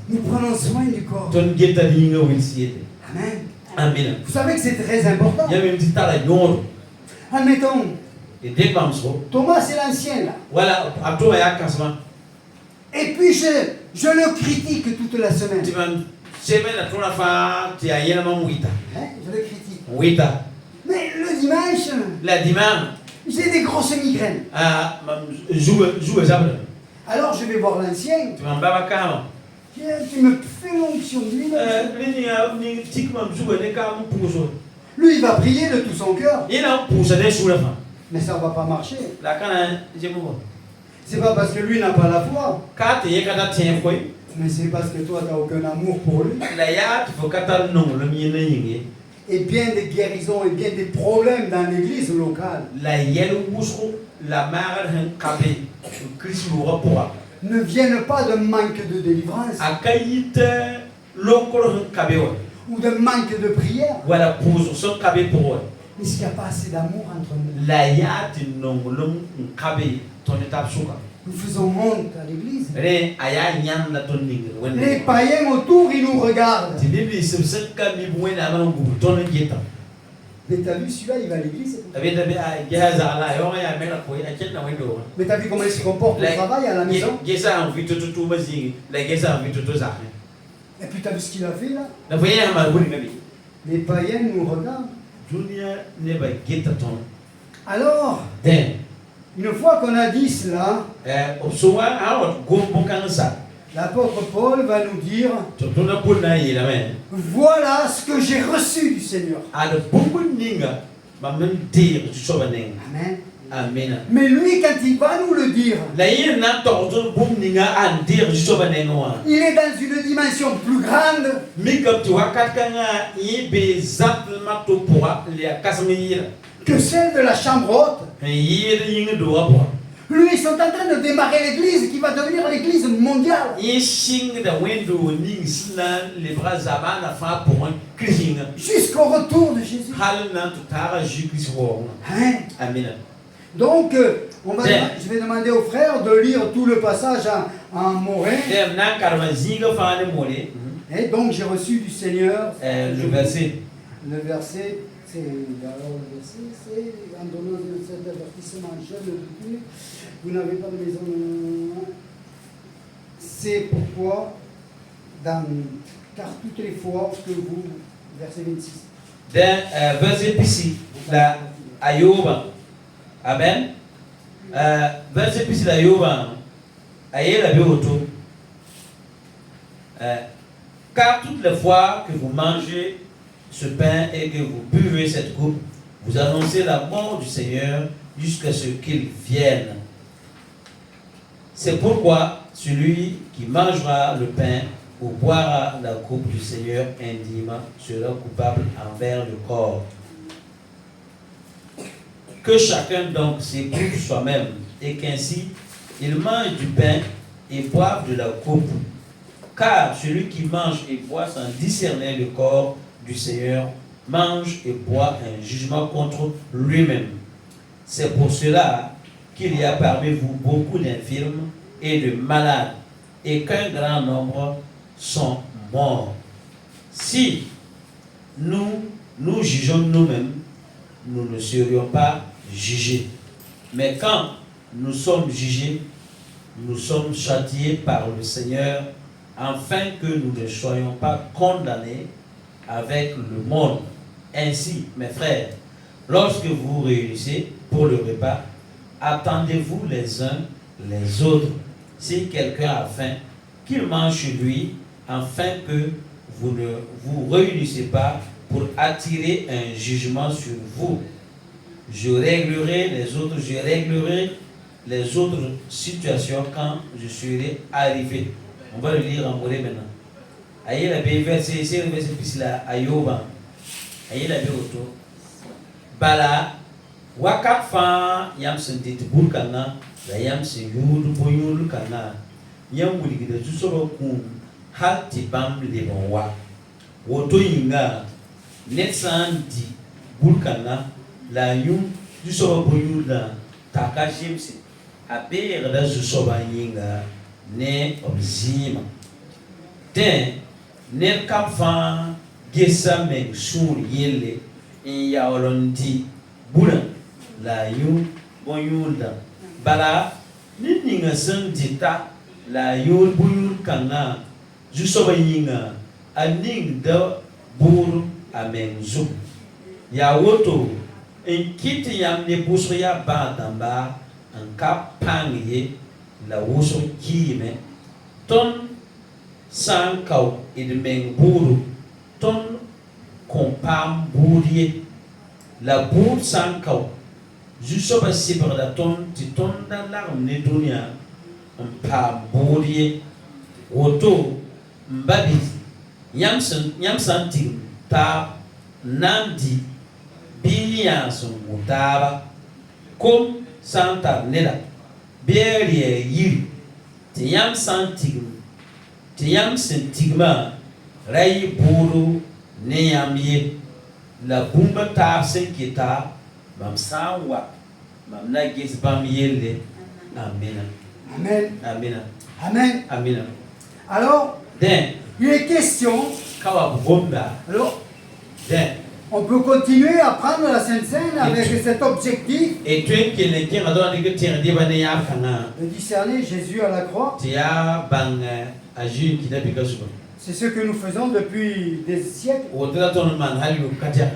Nous prenons soin du corps. Amen. Amen. Vous savez que c'est très important. Admettons, Thomas c'est l'ancien là. Voilà, Et puis je le critique toute la semaine. Je le critique. Mais le dimanche, j'ai des grosses migraines. Alors je vais voir l'ancien. Tu me fais l'onction d'huile. Lui il va prier de tout son cœur. Mais ça ne va pas marcher. C'est pas parce que lui n'a pas la foi. Mais c'est parce que toi tu n'as aucun amour pour lui. Et bien des guérisons et bien des problèmes dans l'église locale ne viennent pas de manque de délivrance ou de manque de prière. Mais s'il n'y a pas assez d'amour entre nous, nous faisons honte à l'église. Les païens autour, ils nous regardent. Mais t'as vu celui-là, il va à l'église. Mais t'as vu comment il se comporte au travail, à la maison. Et puis t'as vu ce qu'il a fait là. Les païens nous regardent. Alors, une fois qu'on a dit cela, l'apôtre Paul va nous dire, voilà ce que j'ai reçu du Seigneur. Amen. Amen. Mais lui, quand il va nous le dire, il est dans une dimension plus grande que celle de la chambre haute. Lui, ils sont en train de démarrer l'église qui va devenir l'église mondiale. Jusqu'au retour de Jésus. Amen. Donc, je vais demander aux frères de lire tout le passage en morin. Et donc, j'ai reçu du Seigneur. Le verset. Le verset, c'est en donnant cet avertissement, je le dis, vous n'avez pas de maison. C'est pourquoi, car toutes les fois que vous, verset 26. Verset ici, la Ayoba. Amen. Verset ici, la Ayoba. Ayela bioto. Car toutes les fois que vous mangez ce pain et que vous buvez cette coupe, vous annoncez la mort du Seigneur jusqu'à ce qu'il vienne. C'est pourquoi celui qui mangera le pain ou boira la coupe du Seigneur indûment sera coupable envers le corps. Que chacun donc s'éprouve soi-même et qu'ainsi ils mangent du pain et boivent de la coupe. Car celui qui mange et boit sans discerner le corps du Seigneur mange et boit un jugement contre lui-même. C'est pour cela qu'il y a parmi vous beaucoup d'infirmes et de malades, et qu'un grand nombre sont morts. Si nous jugeons nous-mêmes, nous ne serions pas jugés. Mais quand nous sommes jugés, nous sommes châtiés par le Seigneur, afin que nous ne soyons pas condamnés avec le monde. Ainsi, mes frères, lorsque vous réunissez pour le repas, attendez-vous les uns les autres. Si quelqu'un a faim, qu'il mange chez lui, afin que vous ne vous réunissez pas pour attirer un jugement sur vous. Je réglerai les autres situations quand je serai arrivé. On va le lire en mot maintenant. Aïe la verset, c'est le verset plus là, Ayoba. Aïe la auto. Bala, wakat fa yam sentit burkana, la yam se yulu boyulu kana. Yam wuli de jusoro kum, hati bam le bonwa. Woto yinga, netsan di burkana, la yum jusoro boyula, takashimsi. Abe da jusoba yinga, ne obzima. Den, ne kapfa gesa meng sur yele, in yaolondi bulan la yu bonyulda bala ninga san dita la yu buyul kanga jusoba yinga aning da buru amenzu ya woto in kiti yam ne buso ya ba damba an kapangi la wuso kime ton sankau idmeng buru ton compam bourrier la bourre sans cao jusqu'au cibre de ton titon dans l'arme nedonia un pam bourrier woto mbabi yamsanti ta nandi biyan son mutaba comme santa nela berie yiri ti yamsantigma ray bourou ne yamye la bumba ta senkita bam sawa bam na gis bam yelle amina Amen. amina Amen. amina. Alors, Den il est question, kawa bomba alors, den on peut continuer à prendre la Sainte Seine avec cet objectif et tu que les qui adore que tire di bane ya kana de discerner Jésus à la croix. tia bang ajun qui n'a pas souvent C'est ce que nous faisons depuis des siècles. wotla ton man halu katia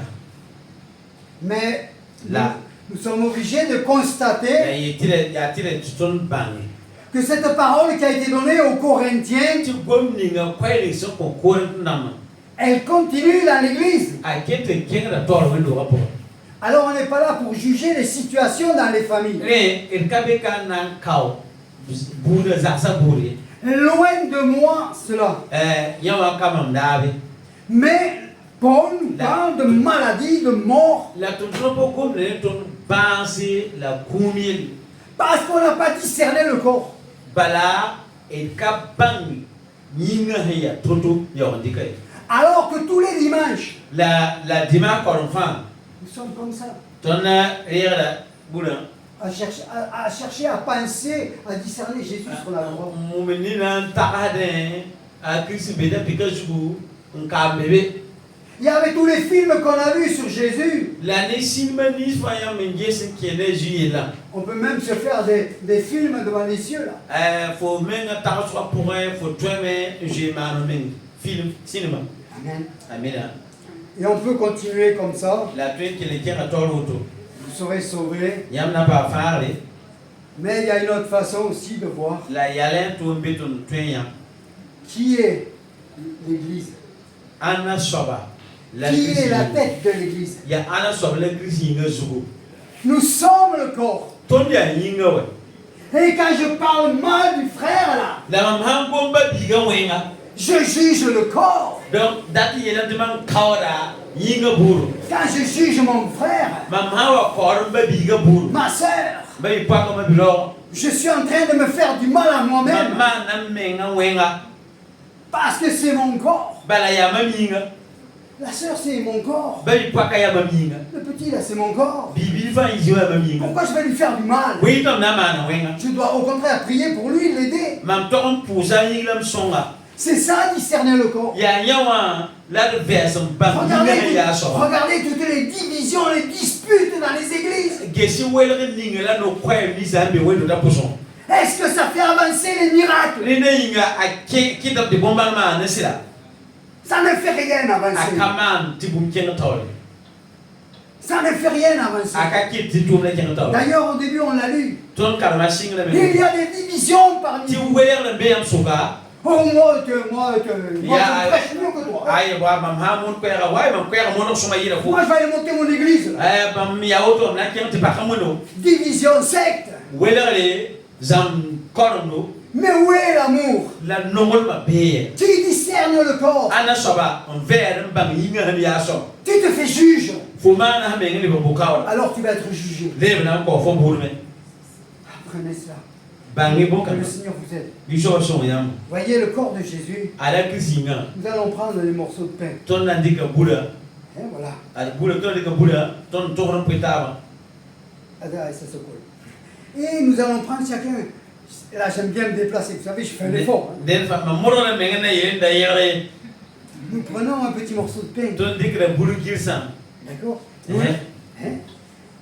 Mais Là. nous sommes obligés de constater et ya tire ton bang que cette parole qui a été donnée aux Corinthiens, tu gom ninga kwai so ko ko nam elle continue dans l'Église. a kete kenga tor wendo rapport. Alors on n'est pas là pour juger les situations dans les familles. Il kabeka nan kau buda zaksa buri Loin de moi cela. yawa kamam dabe Mais Paul nous parle de maladie, de mort, la ton tropo comme le ton pensée la kumil parce qu'on n'a pas discerné le corps. bala et kabang yinga heya toto yawandika Alors que tous les dimanches, la dimanche enfant nous sommes comme ça, ton rira buda à chercher à penser, à discerner Jésus sur la croix. mumenina takade a Christ beda pikachu nkabebe. Il y avait tous les films qu'on a vus sur Jésus. L'année Silmanis voyant Menges qui est né là. On peut même se faire des films devant les cieux là. Faut même attendre soit pour un, faut toi mais j'ai ma film cinéma. Amen. Amen. Et on peut continuer comme ça. La train qui les tient à toi l'auto. Vous serez sauvés. Yam n'a pas parlé. Mais il y a une autre façon aussi de voir La yalin tout un béton train. qui est l'Église. Anna Soba. Qui est la tête de l'Église. Il y a Anna Soba l'église yinga zugo. Nous sommes le corps. Tonya yinga ouais. Et quand je parle mal du frère là, La maman bomba biga wenga. je juge le corps. Donc dati yelan demande kawada yinga buru. Quand je juge mon frère, Maman wa korba biga buru. ma soeur, bai pa ko ma bilo Je suis en train de me faire du mal à moi-même. ma na menga wenga Parce que c'est mon corps. bala ya maminga La sœur, c'est mon corps. bai pa ka ya maminga Le petit, là, c'est mon corps. bibi fa ijo ya maminga Pourquoi je vais lui faire du mal? wi tom na ma na wenga Je dois au contraire prier pour lui, l'aider. mam to on pusa ni lam songa C'est ça, discerner le corps. ya yawa la de versam bam ni ya so Regardez toutes les divisions, les disputes dans les églises. gesi welre ninga la no kwai mi zambe wendo da poson Est-ce que ça fait avancer les miracles? le ne inga a ki de bombardement na sila Ça ne fait rien avancer. akaman tibum kenga tawle Ça ne fait rien avancer. akaki titum la kenga tawle D'ailleurs, au début, on l'a lu. ton karma singa la Il y a des divisions parmi ti nous. welre be am soka Oh, moi, je prêche mieux que toi. ay ba mam ha mon kwera way mam kwera mon suma yira fu Moi, je vais aller monter mon église. ay bam ya auto na kenga ti pakamono Division, secte. welre zam kono Mais où est l'amour? la nongol ma be Tu discernes le corps. ana soba on ver bam yinga ya so Tu te fais juge. fu mana ha me ngi ba bukawa Alors tu vas être jugé. lebe na ko fo burme Apprenez cela. bangi bon Que kan le Seigneur vous aide. biso so yam Voyez le corps de Jésus. ala kisinga Nous allons prendre les morceaux de pain. ton nandika bula Hein, voilà. al bula ton ndika bula ton toron petaba Ah, ça se colle. Et nous allons prendre chacun. Là, j'aime bien me déplacer. Vous savez, je fais un effort. Hein. den fa ma moro na menga na yenda yere Nous prenons un petit morceau de pain. ton dikra bulu kirsan D'accord? Hein? Hein?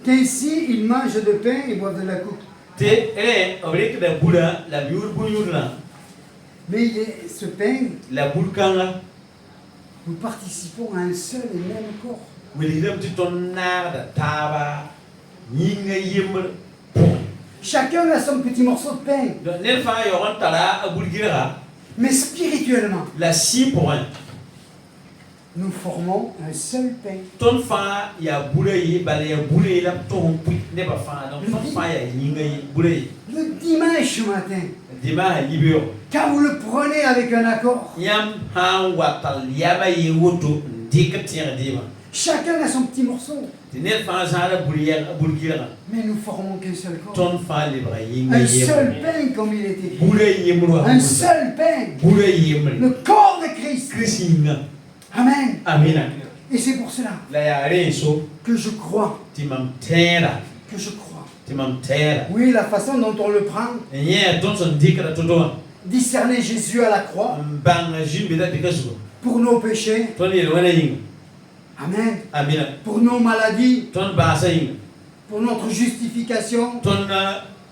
Qu'ainsi ils mangent de pain et boivent de la coupe. te obrik da bula la biur bunyur la Mais ce pain, la bulkanga nous participons à un seul et même corps. wilidam ti ton na da taba nyinga yemmer Chacun a son petit morceau de pain. don nen fa yo on tala abulgira Mais spirituellement, la 6 point nous formons un seul pain. ton fa ya bula yi bale ya bula yi la ton put ne ba fa don ton fa ya nyinga yi bula yi Le dimanche matin, dima libyo quand vous le prenez avec un accord, yam ha watal yaba yi woto dikatir dima chacun a son petit morceau. ne fa zara bulgira Mais nous formons qu'un seul corps. ton fa libra yinga Un seul yi pain comme il est écrit. bula yi yemro Un seul pain. bula yi yemro Le corps de Christ. krisinga Amen. amina Et c'est pour cela la ya reso que je crois. timam tera Que je crois. timam tera Oui, la façon dont on le prend. nye ton son dikra todo Discerner Jésus à la croix banga jimbe da dikasu pour nos péchés. ton ye wana yinga Amen. amina Pour nos maladies. ton basa yinga Pour notre justification. ton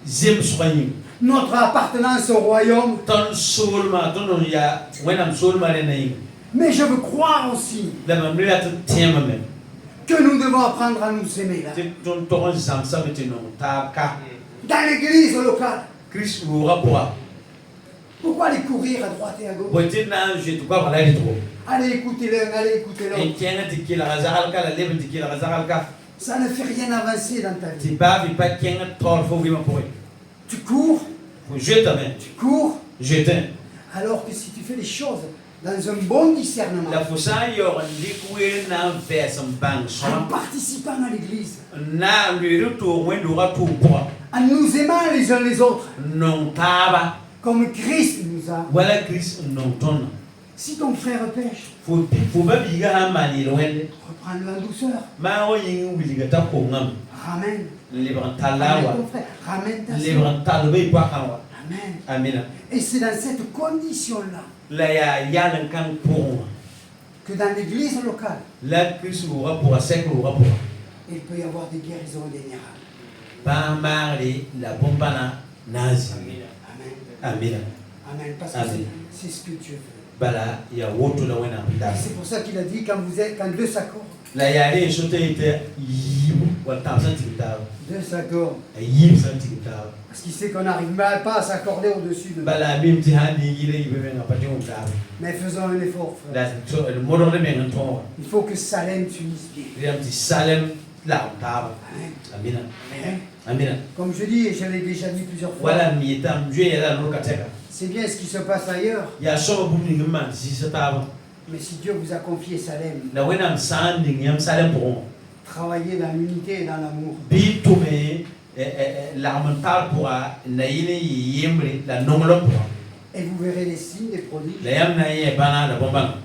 zem soyinga Notre appartenance au royaume. ton solma ton ya wenam solma rena yinga Mais je veux croire aussi la mamrila ton tema men que nous devons apprendre à nous aimer là. ton toron zamsa metino taka Dans l'église locale. Chris ura poa Pourquoi aller courir à droite et à gauche? botina je tu quoi voilà trop Allez écouter l'un, allez écouter et l'autre. tiens tikila razalka la lebe tikila razalka Ça ne fait rien avancer dans ta ti vie. ba vi pa kenga tor fo vi ma poe Tu cours, faut jeter men tu cours, jeter alors que si tu fais les choses dans un bon discernement, la fosa yo ndikwe na vesam bang en so participant à l'église, na lui to wendo ra to poa en nous aimant les uns les autres, non taba comme Christ nous a. wala Chris non ton Si ton frère pêche, faut ba biga ha mani lo wende reprends-le en douceur. ma o yin wiliga ta ko ngam Ramène. libran Ramène talawa ton frère. Ramène ta soeur. libran talu be pa kanwa Amen. amina Et c'est dans cette condition-là la ya yalan kan pour que dans l'église locale, la Chris ura pour sec ura pour il peut y avoir des guérisons et des miracles. ba mari la bombana nazi Amen. amina Amen. Parce que Amen. c'est ce que Dieu veut. bala ya woto la wena Et da c'est pour ça qu'il a dit quand deux s'accordent, la ya re so te ite yibu wa ta san tikta deux s'accordent. yib san tikta Parce qu'il sait qu'on n'arrive même pas à s'accorder au-dessus de. bala bim ti handi yile yibe nga pati on ta Mais faisons un effort, frère. da so le modo de men ton Il faut que Salem s'unisse bien. riam ti salem la ta Amen. amina Amen. amina Comme je dis, et je l'ai déjà dit plusieurs fois, wala mi tam jwe ya la no kateka c'est bien ce qui se passe ailleurs. ya so bu ni man si sa ta Mais si Dieu vous a confié Salem, la wena am sanding yam salem pour travaillez dans l'unité et dans l'amour. bi to me l'armental pour naïne yembre la non l'homme. Et vous verrez les signes des prodiges. La yam na ye bana la bomba.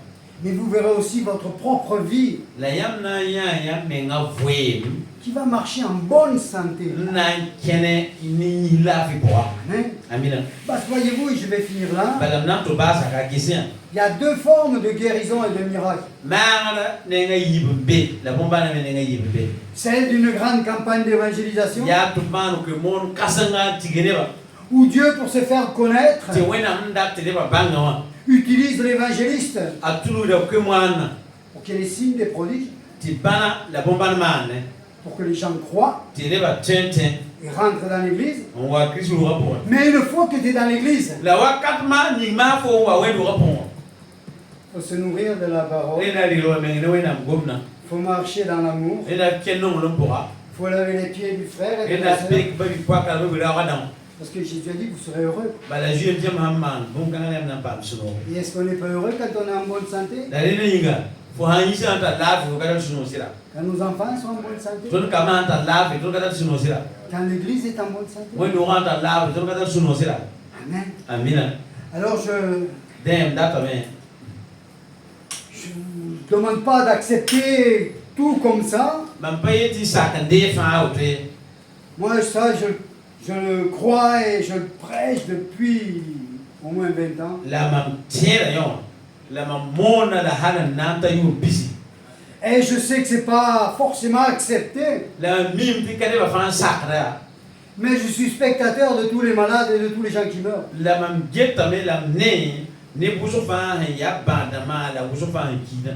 Mais vous verrez aussi votre propre vie La yam na ya menga voye. qui va marcher en bonne santé. Na kene ni la fi pour. Amen. Amina. Parce que voyez-vous, et je vais finir là, Balam na to basa ka kisian. il y a deux formes de guérison et de miracle. Mara nenga yibbe la bomba na nenga yibbe. Celle d'une grande campagne d'évangélisation Ya to manu ke mon kasanga tigeneba. où Dieu, pour se faire connaître, Te wena mda te deba banga wa. utilise l'évangéliste Atulu da ke mwana. pour qu'il y ait les signes des prodiges, Ti bana la bomba na mane. pour que les gens croient Ti deba tenten. et rentrent dans l'église. On va Christ le rapport. Mais une fois que tu es dans l'église, La wakatma ni ma fo wa we le rapport. il faut se nourrir de la parole, Ena lilo mengene wena mgomna. il faut marcher dans l'amour, Ena kenon lompora. il faut laver les pieds du frère et de Ena la sœur. pek ba bi kwa ka be la wadam. Parce que Jésus a dit que vous serez heureux. Ba la jue dia mamman bon kan na pam suno. Et est-ce qu'on n'est pas heureux quand on est en bonne santé? La rena yinga. Fo hanyi anta la fo ka suno sira. Quand nos enfants sont en bonne santé? Ton kama anta la fo ton ka suno sira. Quand l'église est en bonne santé? When no anta la fo ton ka suno sira. Amen. Amina. Alors je Dem data me. ne demande pas d'accepter tout comme ça. Man payeti sakande fa ote. Moi, ça, je le crois et je le prêche depuis au moins 20 ans. La mam tiera yon. La mam mona la hana nanta yu busy. Et je sais que c'est pas forcément accepté, La mim ti kade ba fa sakra. mais je suis spectateur de tous les malades et de tous les gens qui meurent. La mam geta me la ne buso fa ya banda ma la buso fa kina.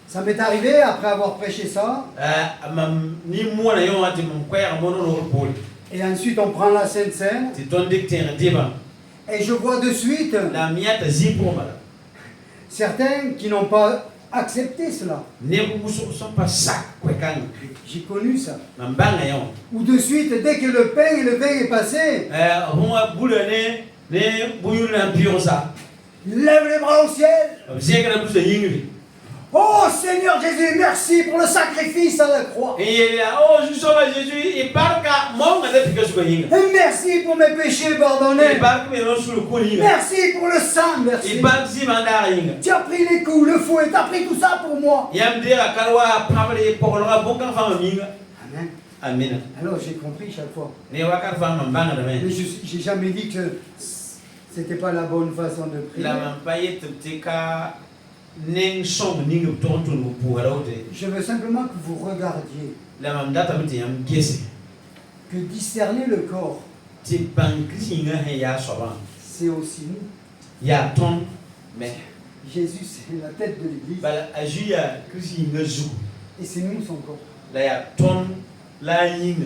Ça m'est arrivé après avoir prêché ça, Mam ni mona yon ati mam kwaya mono no poli. et ensuite on prend la Sainte Seine, Ti ton dik ten diba. et je vois de suite La miata zipo mala. certains qui n'ont pas accepté cela. Ne buso son pas sak kwekang. J'ai connu ça. Mam banga yon. Ou de suite, dès que le pain et le vin est passé, Honga bula ne buyur na pio sa. lève les bras au ciel. Zeka na buso yingri. Oh Seigneur Jésus, merci pour le sacrifice à la croix. Et oh je sauve Jésus et barka mon na de pika su yinga. Et merci pour mes péchés Et pardonnés. barka me no su ko yinga. Merci pour le sang, Et merci. barka si mandara yinga. Tu as pris les coups, le fouet, tu as pris tout ça pour moi. Yam dira kalwa pamre pokolora bonka fa minga. Amen. Amina. Alors j'ai compris chaque fois. Ne wakar fa mbanga de Mais men. j'ai jamais dit que c'était pas la bonne façon de prier. La mampaye tika ning song ning tonto no puarote. Je veux simplement que vous regardiez, La mamdata mti yam gese. que discerner le corps, Ti bankinga he ya soban. c'est aussi nous. Ya ton mais Jésus, c'est la tête de l'Église. bala ajuya krisinga zu. Et c'est nous son corps. La ya ton la yinga.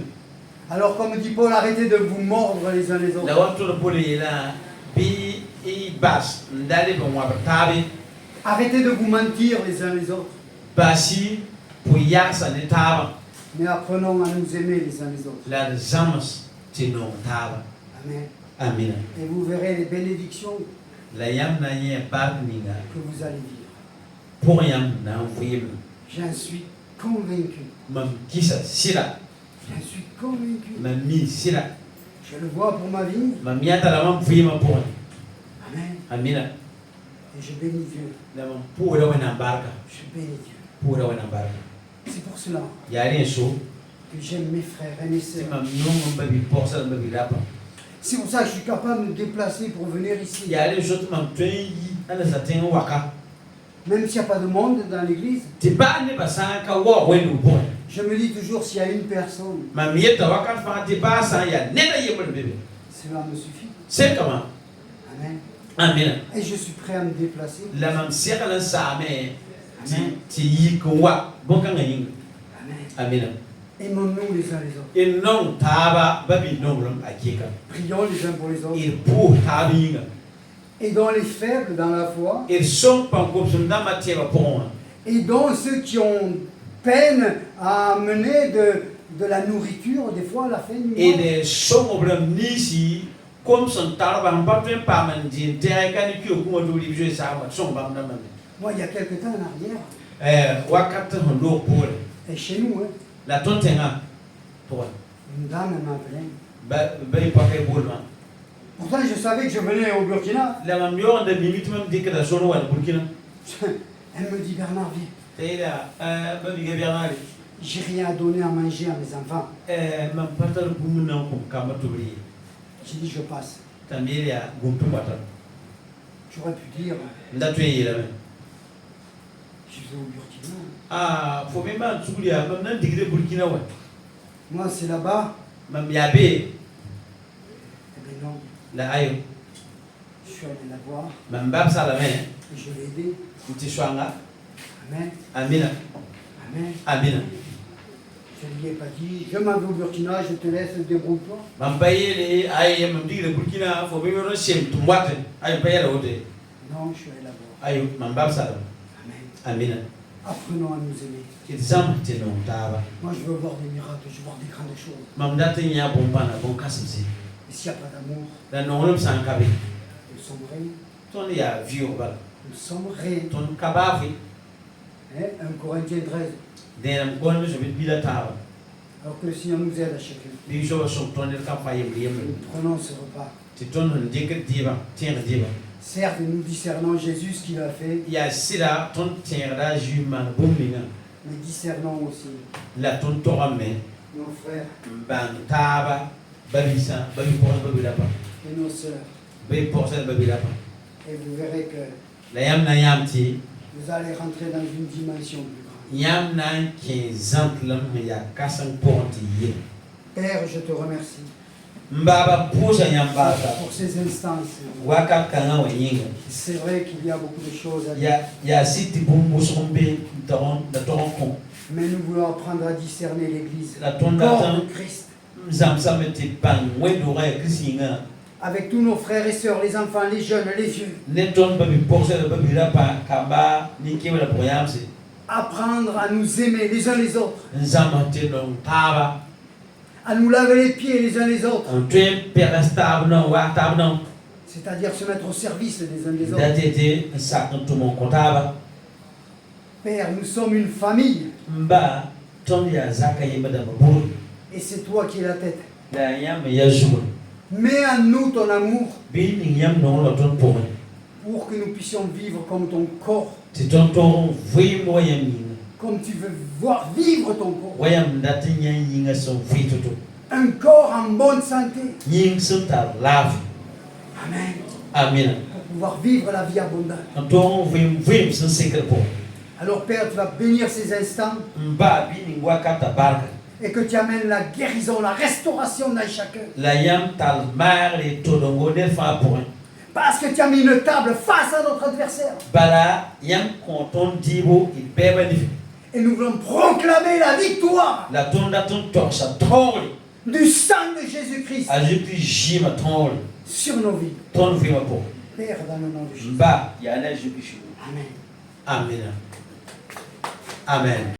Alors comme dit Paul, arrêtez de vous mordre les uns les autres. La wato de poli la bi i bas ndale bon wa tabi Arrêtez de vous mentir les uns les autres. basi puya sa ne taba. Mais apprenons à nous aimer les uns les autres. La zamas ti no taba. Amen. Amina. Et vous verrez les bénédictions La yam na ye bab ninga. que vous allez vivre. Pour yam na vuyim. J'en suis convaincu. Mam kisa sira. J'en suis convaincu. Mam mi sira. Je le vois pour ma vie. Mam yata la mam vuyima pour. Amen. Amina. Et je bénis Dieu. La mam pura wana barka. Je bénis Dieu. Pura wana barka. C'est pour cela Yari so. que j'aime mes frères et mes C'est sœurs. mam non babi porsa babi lapa. C'est pour ça que je suis capable de me déplacer pour venir ici. Yari so mam twenyi ala saten waka. Même s'il n'y a pas de monde dans l'église, Ti ba ne basaka wa wenu bon. je me dis toujours s'il y a une personne, Mam yeta waka fa ti ba sa ya nena yebul bebe. cela me suffit. C'est comment? Amen. Amina. Et je suis prêt à me déplacer. La mam sera la sa me Amen. ti yi ko wa bon kan yinga. Amen. Amina. Aimons-nous les uns les autres. Et non taba babi non lam akika. Prions les uns pour les autres. Il pour tabinga. Aidons les faibles dans la foi. Ils sont pas comme ça matière pour. Aidons ceux qui ont peine à amener de la nourriture, des fois à la fin du Et mois. les sont au blanc nisi comme son tarba en pas pas mandi terre quand il comme do livre ça son bam na man. Moi, il y a quelque temps en arrière, Wakata hondo pour et chez nous, hein, la tontenga pour. Une dame m'a appelé. ba yi pakai bolma Pourtant, je savais que je venais au Burkina. la mam yo da limite même dikka da solo wal Burkina Elle me dit, Bernard, viens. tayda ba mi ga bianari J'ai rien à donner à manger à mes enfants. mam patal gumna ko kama tobri J'ai dit, je passe. tamiria gumtu batal J'aurais pu dire, ndatu yira je vais au Burkina. fo be man suliya mam nan digre Burkina wa Moi, c'est là-bas. mam yabe Eh bien non, la ayo je suis allé la voir mam bab salame et je l'ai aidé. uti swanga Amen. amina Amen. amina Je ne lui ai pas dit, je m'en vais au Burkina, je te laisse, débrouille-toi. mam bayele ay mam digre Burkina fo be ro sem tumwate ay bayela wote Non, je suis allé la voir. ayo mam bab salame Amen. amina Apprenons à nous aimer. kizam teno taba Moi, je veux voir des miracles, je veux voir des grandes choses. mam date nya bombana bon kasimsi Et s'il n'y a pas d'amour, la nongolum sankabe nous sommes rien. ton ya vieux bala Nous sommes rien. ton kabavi Hein? 1 Corinthiens 13. denam gon je bit bila taba Alors que le Seigneur nous aide à chacun. bi jo so ton el ka fayem yem Nous prenons ce repas. ti ton on dik diba tier diba Certes, nous discernons Jésus ce qu'il a fait, ya sira ton tier da juman bombina mais discernons aussi la ton to amen nos frères ban taba babisa babi por babila pa et nos sœurs. babi por sa babila pa Et vous verrez que la yam na yam ti vous allez rentrer dans une dimension plus grande. yam na 15 ans lam ya kasan ponti ye Père, je te remercie mbaba pusa yam bata pour ces instants. Seigneur. waka kanga wanyinga C'est vrai qu'il y a beaucoup de choses à dire, ya siti bumbu sombe taron da toron kon mais nous voulons apprendre à discerner l'Église, la le tonda corps tan de Christ, zamsameti pan wedura krisinga avec tous nos frères et sœurs, les enfants, les jeunes, les vieux. ne ton babi porse da babi la pa kaba ni kewala poyamse Apprendre à nous aimer les uns les autres, nzamate non taba à nous laver les pieds les uns les autres, on tuen perastab non wa tab non c'est-à-dire se mettre au service les uns des autres. datete sak to mon kontaba Père, nous sommes une famille mba ton ya zaka yeba da babur et c'est toi qui es la tête. la yam ya zuwa Mets en nous ton amour bi ni yam non la ton pour pour que nous puissions vivre comme ton corps, ti ton ton vui mo yam ni comme tu veux voir vivre ton corps. wayam dati nya yinga son fituto Un corps en bonne santé. ying sunta love Amen. amina Pour pouvoir vivre la vie abondante. ton vui sun secret pour Alors Père, tu vas bénir ces instants mba bi ni wakata barka et que tu amènes la guérison, la restauration dans chacun. la yam tal mar et todongo del fa pour Parce que tu as mis une table face à notre adversaire. bala yam konton dibo il beba ni Et nous voulons proclamer la victoire la tonda ton torsa tol du sang de Jésus-Christ ajuki jima tol sur nos vies. ton vui ma pour Père, dans le nom de Jésus. mba ya na juki shu Amen. amina amen